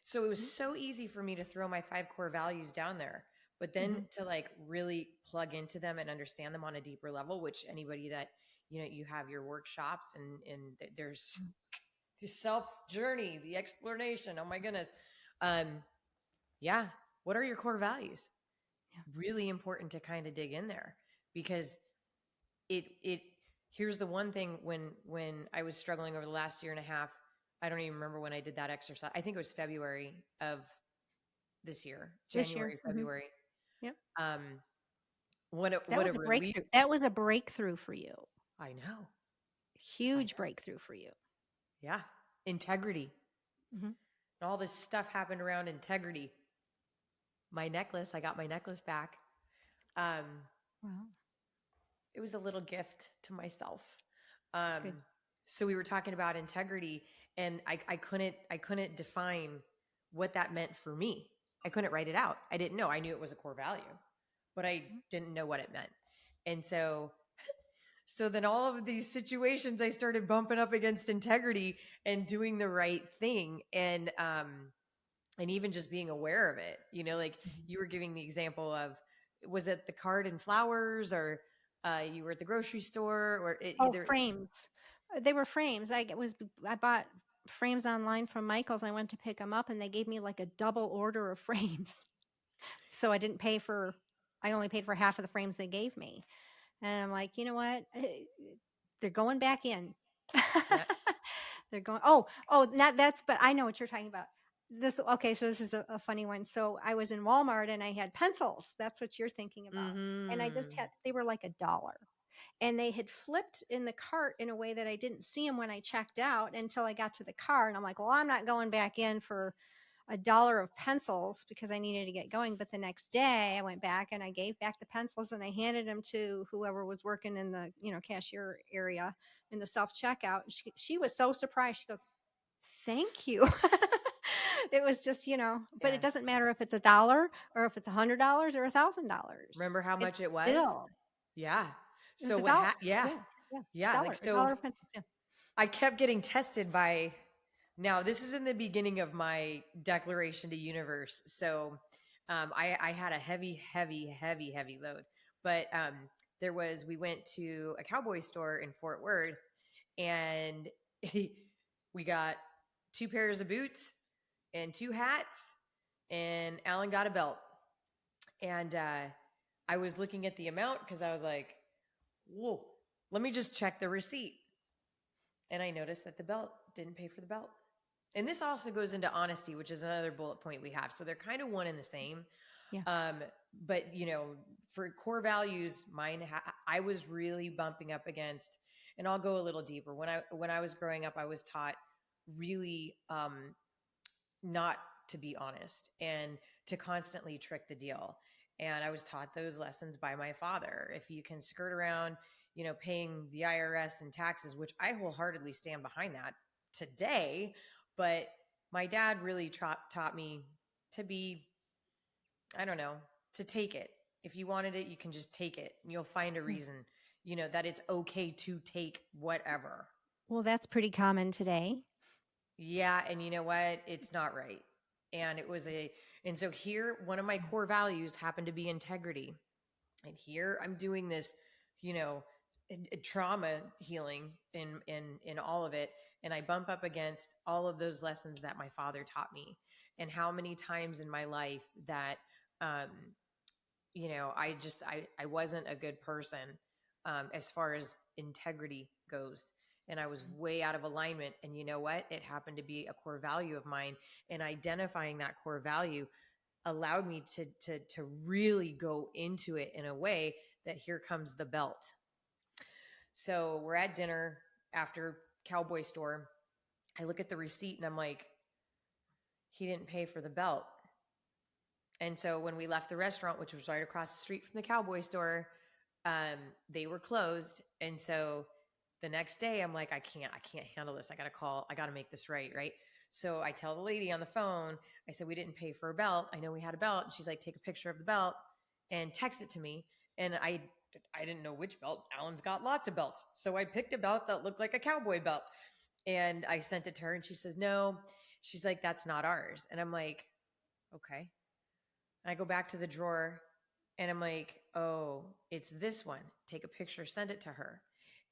So it was mhm, so easy for me to throw my five core values down there, but then mhm, to like really plug into them and understand them on a deeper level, which anybody that, you have your workshops and there's mhm, the self journey, the explanation. Oh my goodness. Um, yeah. What are your core values? yeah, Really important to kind of dig in there because it here's the one thing when I was struggling over the last year and a half. I don't even remember when I did that exercise. I think it was February of this year, this year. January, Hmm. February. Yep. Um, what a, That what a was a relief! breakthrough. That was a breakthrough for you. I know, I Huge know. breakthrough for you. Yeah, integrity. Hmm. All this stuff happened around integrity. My necklace, I got my necklace back. Um, Wow. it was a little gift to myself. Good. So we were talking about integrity, and I couldn't define what that meant for me. I couldn't write it out. I didn't know. I knew it was a core value, but I didn't know what it meant. And so then all of these situations I started bumping up against integrity and doing the right thing, and even just being aware of it. Like Mhm. you were giving the example of, was it the card and flowers, or you were at the grocery store, or it Oh, either. frames. They were frames. I bought frames online from Michael's. I went to pick them up and they gave me like a double order of frames. So I only paid for half of the frames they gave me. And I'm like, you know what? They're going back in. Yeah. They're going, but I know what you're talking about. Okay, so this is a funny one. So I was in Walmart and I had pencils. That's what you're thinking about. And Mm-hmm. they were like $1. And they had flipped in the cart in a way that I didn't see them when I checked out until I got to the car. And I'm like, well, I'm not going back in for $1 of pencils because I needed to get going. But the next day I went back and I gave back the pencils and I handed them to whoever was working in the, cashier area in the self checkout. She was so surprised. She goes, thank you. It was just, but Yeah. it doesn't matter if it's $1 or if it's $100 or $1,000. Remember how much It's it was? still, Yeah. it was So a what dollar. yeah. Yeah. Yeah. It's a Yeah, like, dollar, a so dollar pencils. Yeah. I kept getting tested by. Now this is in the beginning of my declaration to universe. So I had a heavy, heavy, heavy, heavy load. But we went to a cowboy store in Fort Worth, and we got 2 pairs of boots and 2 hats, and Alan got a belt. And I was looking at the amount because I was like, whoa, let me just check the receipt. And I noticed that the belt didn't pay for the belt. And this also goes into honesty, which is another bullet point we have. So they're kind of one and the same. Yeah. But for core values, I was really bumping up against, and I'll go a little deeper. When I was growing up, I was taught really not to be honest and to constantly trick the deal. And I was taught those lessons by my father. If you can skirt around, paying the IRS and taxes, which I wholeheartedly stand behind that today. But my dad really taught me to be, I don't know, to take it. If you wanted it, you can just take it, and you'll find a Yeah. reason, that it's okay to take whatever. Well, that's pretty common today. Yeah, and you know what? It's not right. And so here, one of my core values happened to be integrity. And here I'm doing this, you know, trauma healing in all of it, and I bump up against all of those lessons that my father taught me, and how many times in my life that um I wasn't a good person as far as integrity goes, and I was way out of alignment. And you know what? It happened to be a core value of mine, and identifying that core value allowed me to really go into it in a way that here comes the belt. So we're at dinner after Cowboy Store. I look at the receipt and I'm like, he didn't pay for the belt. And so when we left the restaurant, which was right across the street from the Cowboy Store, they were closed. And so the next day I'm like, I can't handle this. I got to call. I got to make this right. Right. So I tell the lady on the phone, I said, we didn't pay for a belt. I know we had a belt. And she's like, take a picture of the belt and text it to me. And I didn't know which belt. Alan's got lots of belts. So I picked a belt that looked like a cowboy belt, and I sent it to her, and she says, no. She's like, that's not ours. And I'm like, okay. And I go back to the drawer and I'm like, oh, it's this one. Take a picture, send it to her.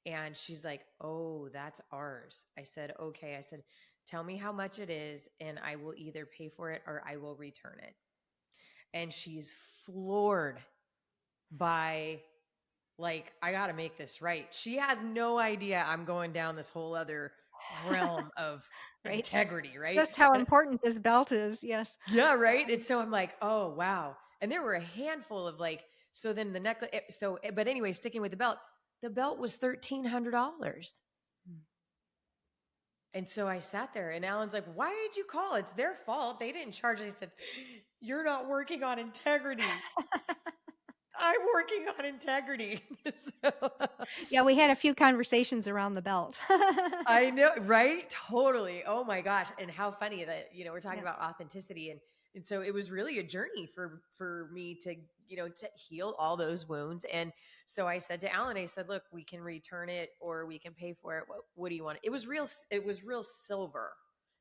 And she's like, oh, that's ours. I said, okay. I said, tell me how much it is, and I will either pay for it or I will return it. And she's floored by, like, I got to make this right. She has no idea I'm going down this whole other realm of Right. integrity, right? Just how And important this belt is. Yes. yeah, right. And so I'm like, oh, wow. And there were a handful of, like, so then the necklace. But anyway, sticking with the belt was $1,300. And so I sat there, and Alan's like, why did you call? It's their fault. They didn't charge it. I said, you're not working on integrity. I'm working on integrity. So, Yeah, we had a few conversations around the belt. I know, right? Totally. Oh my gosh. And how funny that, we're talking Yeah. about authenticity, and And so it was really a journey for me to, to heal all those wounds. And so I said to Alan, I said, look, we can return it or we can pay for it. What do you want? It was real silver,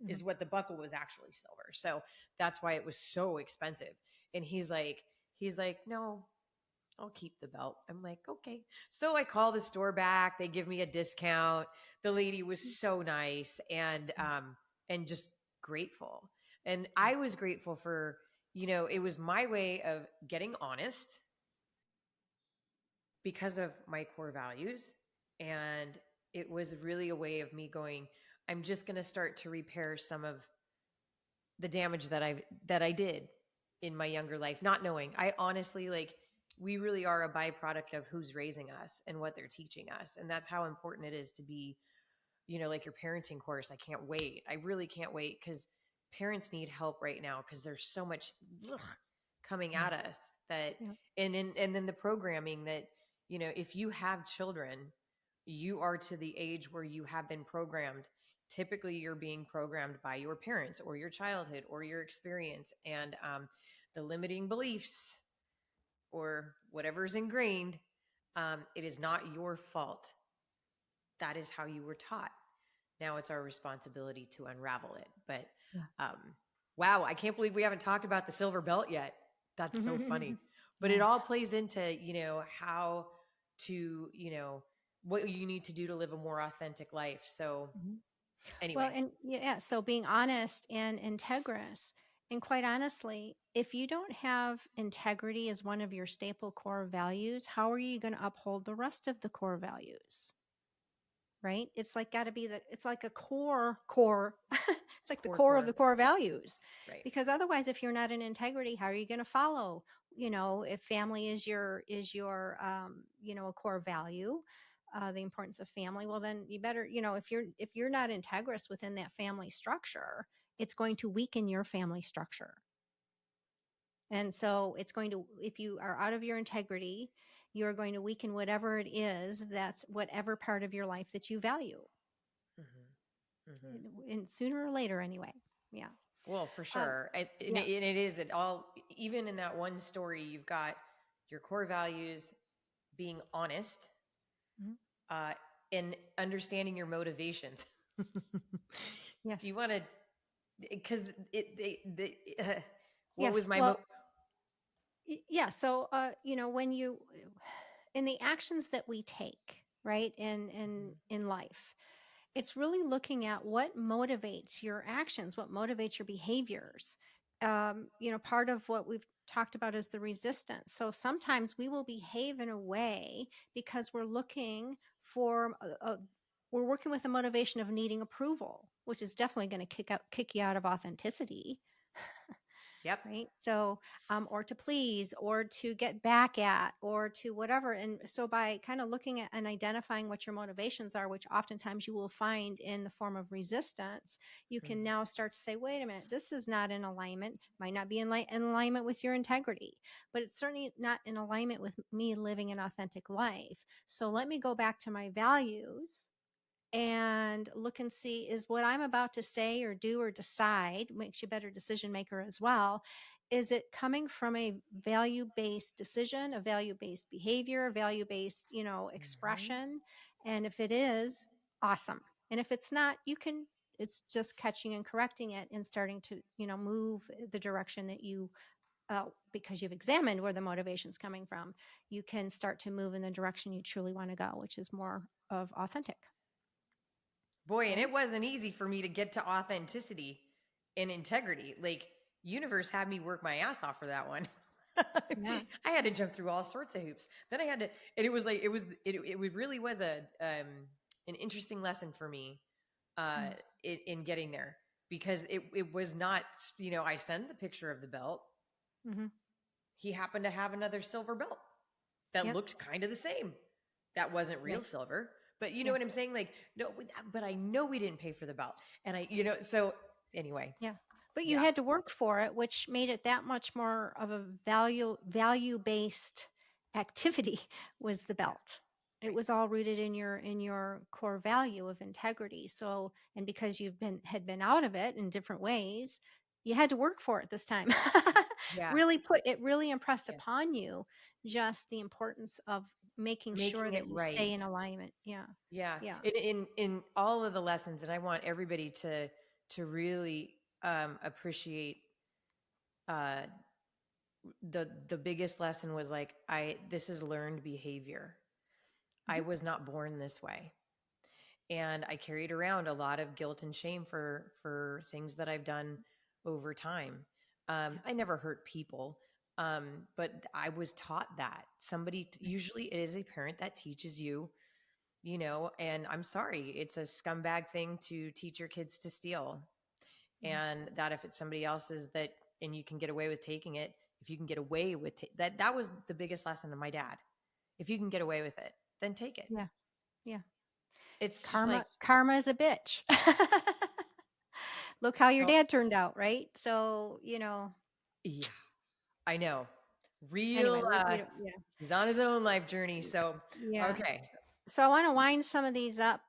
Mhm. is what the buckle was, actually silver. So that's why it was so expensive. And he's like, no, I'll keep the belt. I'm like, okay. So I call the store back. They give me a discount. The lady was so nice and just grateful. And I was grateful for, it was my way of getting honest because of my core values. And it was really a way of me going, I'm just going to start to repair some of the damage that I did in my younger life, not knowing. I honestly, like, we really are a byproduct of who's raising us and what they're teaching us. And that's how important it is to be, like your parenting course. I can't wait. I really can't wait, because parents need help right now, because there's so much coming Yeah. at us that, Yeah. and then the programming that, if you have children, you are to the age where you have been programmed. Typically you're being programmed by your parents or your childhood or your experience, and the limiting beliefs or whatever's ingrained. It is not your fault. That is how you were taught. Now it's our responsibility to unravel it. But Yeah. um, wow, I can't believe we haven't talked about the silver belt yet. That's so funny. But it Yeah. all plays into, how to, what you need to do to live a more authentic life. So Mhm. Well, anyway. and yeah, so being honest and integrous. And quite honestly, if you don't have integrity as one of your staple core values, how are you going to uphold the rest of the core values? Right? It's like got to be it's like a core. It's like the core of the Core. core values. Right. Because otherwise, if you're not in integrity, how are you going to follow? If family is your a core value, the importance of family, well, then you better, if you're not integrous within that family structure, it's going to weaken your family structure. And so it's going to, if you are out of your integrity, you're going to weaken whatever it is, that's whatever part of your life that you value. Mm-hmm. Mm-hmm. And sooner or later, anyway. Yeah. Well, for Um, sure. And yeah. it is it all, even in that one story, you've got your core values, being honest, Mhm. uh, and understanding your motivations. Do Yes. you want to, because what was Yes. my, Well, yeah. So, when in the actions that we take, right, in life, it's really looking at what motivates your actions, what motivates your behaviors. Part of what we've talked about is the resistance. So sometimes we will behave in a way because we're looking for we're working with the motivation of needing approval, which is definitely going to kick you out of authenticity. yep. Right. So, or to please, or to get back at, or to whatever. And so by kind of looking at and identifying what your motivations are, which oftentimes you will find in the form of resistance, you can Mm-hmm. now start to say, wait a minute, this is not in alignment, might not be in alignment with your integrity, but it's certainly not in alignment with me living an authentic life. So let me go back to my values and look and see, is what I'm about to say or do or decide, makes you a better decision maker as well. Is it coming from a value based decision, a value based behavior, a value based, Mm-hmm. expression? And if it is, awesome. And if it's not, it's just catching and correcting it and starting to, move the direction that because you've examined where the motivation's coming from, you can start to move in the direction you truly want to go, which is more of authentic. Boy, and Right? it wasn't easy for me to get to authenticity and integrity. Like, universe had me work my ass off for that one. Yeah. I had to jump through all sorts of hoops. Then I had to, and it was like it really was an interesting lesson for me, uh, Mm. in getting there, because it was not, I sent the picture of the belt. Mhm. He happened to have another silver belt that Yep. looked kind of the same. That wasn't real Right. silver, but you know Yeah. what I'm saying? Like, no, but I know we didn't pay for the belt. And so anyway, Yeah. But you yeah, had to work for it, which made it that much more of a value-based activity was the yeah, belt. It right. was all rooted in your core value of integrity. So, and because had been out of it in different ways, you had to work for it this time. Yeah. Really impressed Yeah. upon you just the importance of making sure Making it that you right. stay in alignment. Yeah. Yeah. Yeah. In all of the lessons, and I want everybody to really appreciate uh the biggest lesson was like, I this is learned behavior. I Mhm. was not born this way. And I carried around a lot of guilt and shame for things that I've done over time. Yeah. I never hurt people, but I was taught that somebody. Right. Usually, it is a parent that teaches you, And I'm sorry, it's a scumbag thing to teach your kids to steal, Yeah. and that if it's somebody else's that, and you can get away with taking it, if you can get away with that, that was the biggest lesson of my dad. If you can get away with it, then take it. Yeah. Yeah. It's just like Karma is a bitch. Look how your so. dad turned out, right? So, Yeah, I know. anyway, Real we don't, yeah. he's on his own life journey. So, Yeah. okay. So I want to wind some of these up.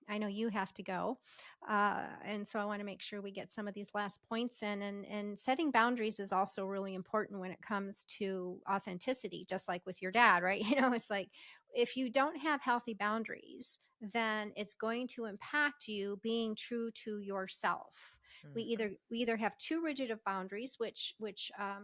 I know you have to go. And so I want to make sure we get some of these last points in. And setting boundaries is also really important when it comes to authenticity, just like with your dad, right? It's like if you don't have healthy boundaries, then it's going to impact you being true to yourself. Mhm. We either have too rigid of boundaries, which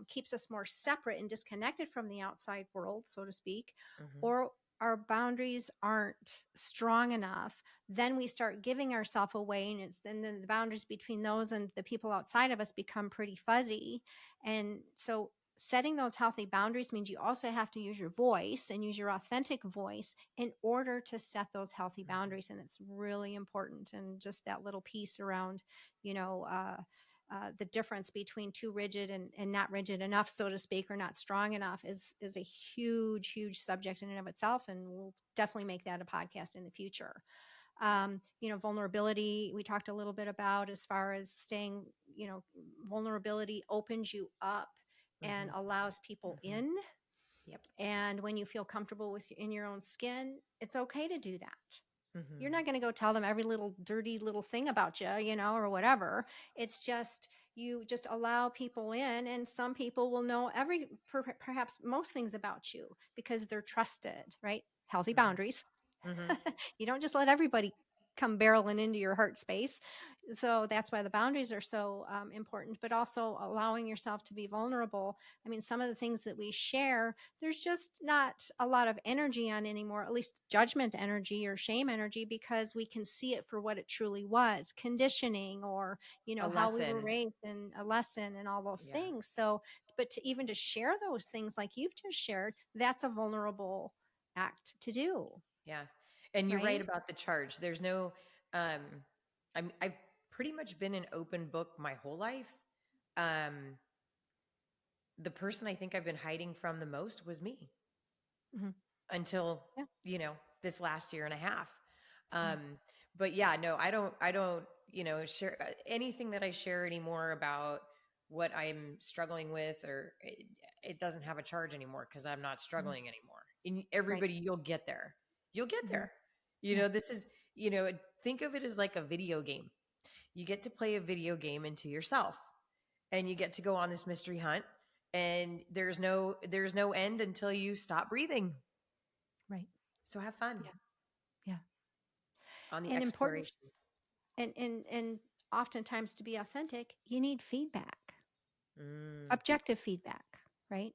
keeps us more separate and disconnected from the outside world, so to speak, Mhm. or our boundaries aren't strong enough, then we start giving ourselves away, and then the boundaries between those and the people outside of us become pretty fuzzy. And so setting those healthy boundaries means you also have to use your voice and use your authentic voice in order to set those healthy Mhm. boundaries. And it's really important. And just that little piece around, you know, the difference between too rigid and not rigid enough, so to speak, or not strong enough is a huge subject in and of itself, and we'll definitely make that a podcast in the future. Vulnerability we talked a little bit about as far as staying, vulnerability opens you up and Mhm. allows people Mhm. in. Yep. And when you feel comfortable in your own skin, it's okay to do that. You're Mhm. not going to go tell them every little dirty little thing about you, or whatever. It's just you just allow people in, and some people will know perhaps most things about you because they're trusted, right? Healthy Mhm. boundaries. Mhm. You don't just let everybody come barreling into your heart space. So that's why the boundaries are so important, but also allowing yourself to be vulnerable. I mean, some of the things that we share, there's just not a lot of energy on anymore, at least judgment energy or shame energy, because we can see it for what it truly was, conditioning, or, A how we were lesson. raised, and a lesson and all those Yeah. things. So, but to share those things like you've just shared, that's a vulnerable act to do, Yeah. And you're right right? about the charge. There's no um I've pretty much been an open book my whole life. Um the person I think I've been hiding from the most was me, Mhm. until Yeah, this last year and a half. yeah. um but yeah, no, I don't share anything that I share anymore about what I'm struggling with, or it doesn't have a charge anymore because I'm not Mhm. struggling anymore. And Right. everybody, you'll get Mhm. there. Yeah. This is, think of it as like a video game. You get to play a video game into yourself, and you get to go on this mystery hunt, and there's no end until you stop breathing. Right. So have fun Yeah. Yeah. on the And important, exploration. and oftentimes to be authentic, you need feedback, Mm. objective feedback, right?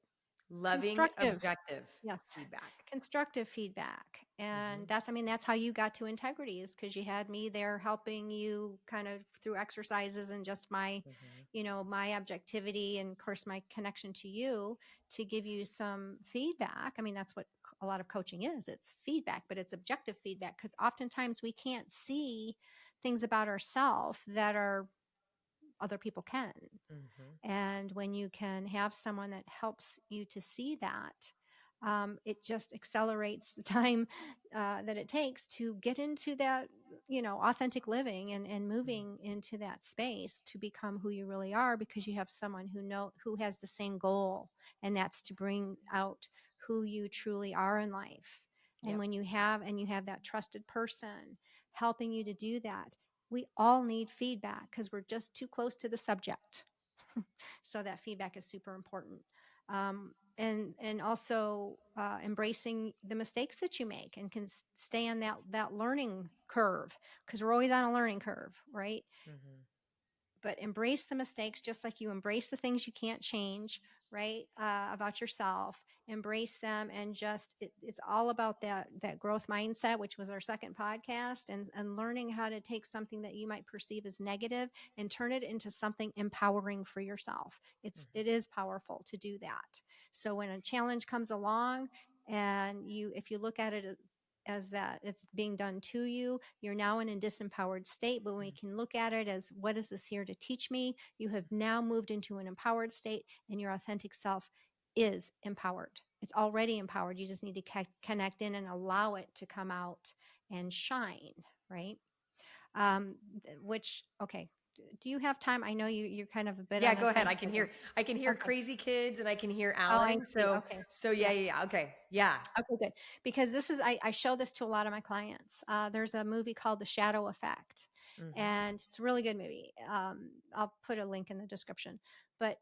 Loving Constructive. objective Yes. feedback. Constructive feedback. And Hmm. that's how you got to integrity, is because you had me there helping you kind of through exercises and just Hmm. my objectivity and of course my connection to you to give you some feedback. I mean, that's what a lot of coaching is. It's feedback, but it's objective feedback because oftentimes we can't see things about ourselves that are other people can. Hmm. And when you can have someone that helps you to see that, it just accelerates the time that it takes to get into that, authentic living and moving into that space to become who you really are, because you have someone who has the same goal, and that's to bring out who you truly are in life. And Yep. when you have that trusted person helping you to do that, We all need feedback because we're just too close to the subject. So that feedback is super important. And also embracing the mistakes that you make and can stay on that learning curve, because we're always on a learning curve, right? Mm-hmm. But embrace the mistakes just like you embrace the things you can't change, right? About yourself, embrace them, and just it's all about that growth mindset, which was our second podcast, and learning how to take something that you might perceive as negative and turn it into something empowering for yourself. Mm-hmm. It is powerful to do that. So when a challenge comes along, and if you look at it as that it's being done to you, you're now in a disempowered state. But when we can look at it as, what is this here to teach me? You have now moved into an empowered state, and your authentic self is empowered. It's already empowered. You just need to connect in and allow it to come out and shine, right? Okay. Do you have time? I know you're kind of a bit Yeah, on a go ahead. time schedule. I can hear Okay. crazy kids and I can hear Oh, I Alan. see. So, Okay. yeah, Yeah. yeah, yeah. Okay. Yeah. Okay, good. Because I show this to a lot of my clients. There's a movie called The Shadow Effect, Mm-hmm. and it's a really good movie. I'll put a link in the description. But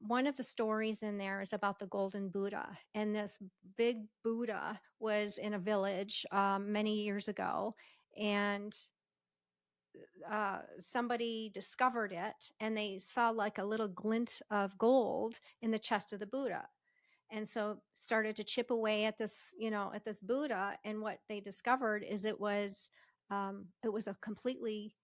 one of the stories in there is about the Golden Buddha. And this big Buddha was in a village many years ago. And somebody discovered it, and they saw like a little glint of gold in the chest of the Buddha, and so started to chip away at this, at this Buddha. And what they discovered is it was a completely,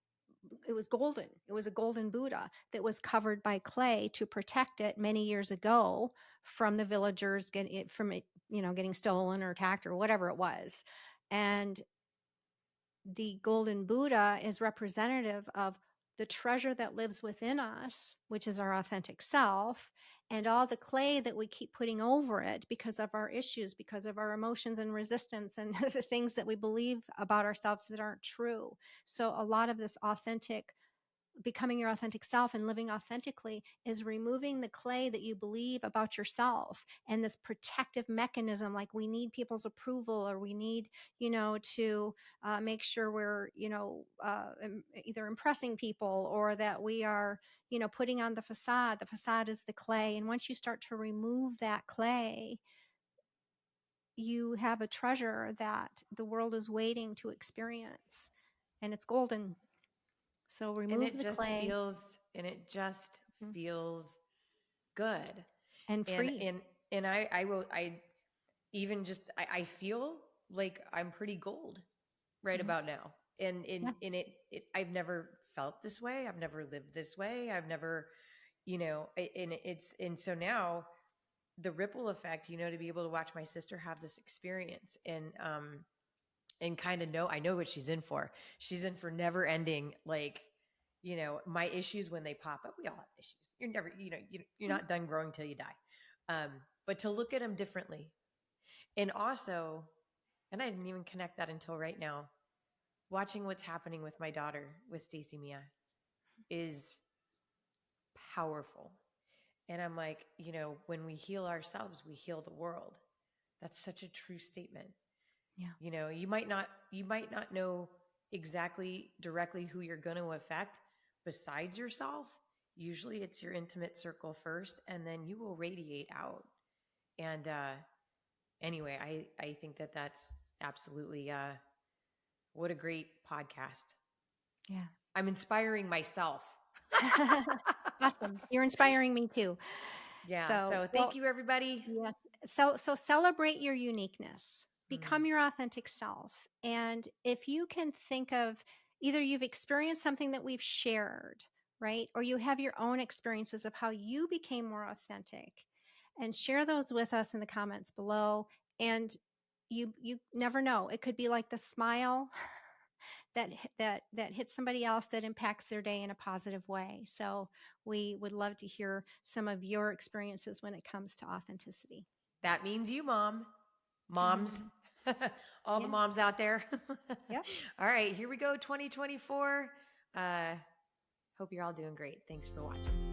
it was golden. It was a golden Buddha that was covered by clay to protect it many years ago from the villagers getting it, from it, getting stolen or attacked or whatever it was. And the golden Buddha is representative of the treasure that lives within us, which is our authentic self, and all the clay that we keep putting over it because of our issues, because of our emotions and resistance, and the things that we believe about ourselves that aren't true. So, a lot of this authentic, becoming your authentic self and living authentically, is removing the clay that you believe about yourself, and this protective mechanism, like we need people's approval, or we need, to make sure we're, either impressing people, or that we are, putting on the facade. The facade is the clay. And once you start to remove that clay, you have a treasure that the world is waiting to experience, and it's golden. So And remove it the just clay. feels, and it just Mhm. feels good. And And, free. and, I even just, I feel like I'm pretty gold right Mhm. about now. Yeah. And I've never felt this way. I've never lived this way. I've never, and so now the ripple effect, to be able to watch my sister have this experience, and kind of know, I know what she's in for. She's in for never ending, like, my issues when they pop up. We all have issues. You're never, you're Mhm. not done growing till you die. But to look at them differently, and also, and I didn't even connect that until right now, watching what's happening with my daughter, with Stacy Mia, is powerful. And I'm like, when we heal ourselves, we heal the world. That's such a true statement. Yeah. You might not know exactly directly who you're going to affect besides yourself. Usually it's your intimate circle first, and then you will radiate out. And anyway, I think that that's absolutely what a great podcast. Yeah. I'm inspiring myself. Awesome. You're inspiring me too. Yeah, So, so thank well, you, everybody. yes. So celebrate your uniqueness. Mm, Become your authentic self. And if you can think of, either you've experienced something that we've shared, right? Or you have your own experiences of how you became more authentic, and share those with us in the comments below. And you never know. It could be like the smile that hits somebody else, that impacts their day in a positive way. So we would love to hear some of your experiences when it comes to authenticity. that means you, moms, all the Yeah. moms out there. Yep. All right, here we go, 2024. Hope you're all doing great. Thanks for watching.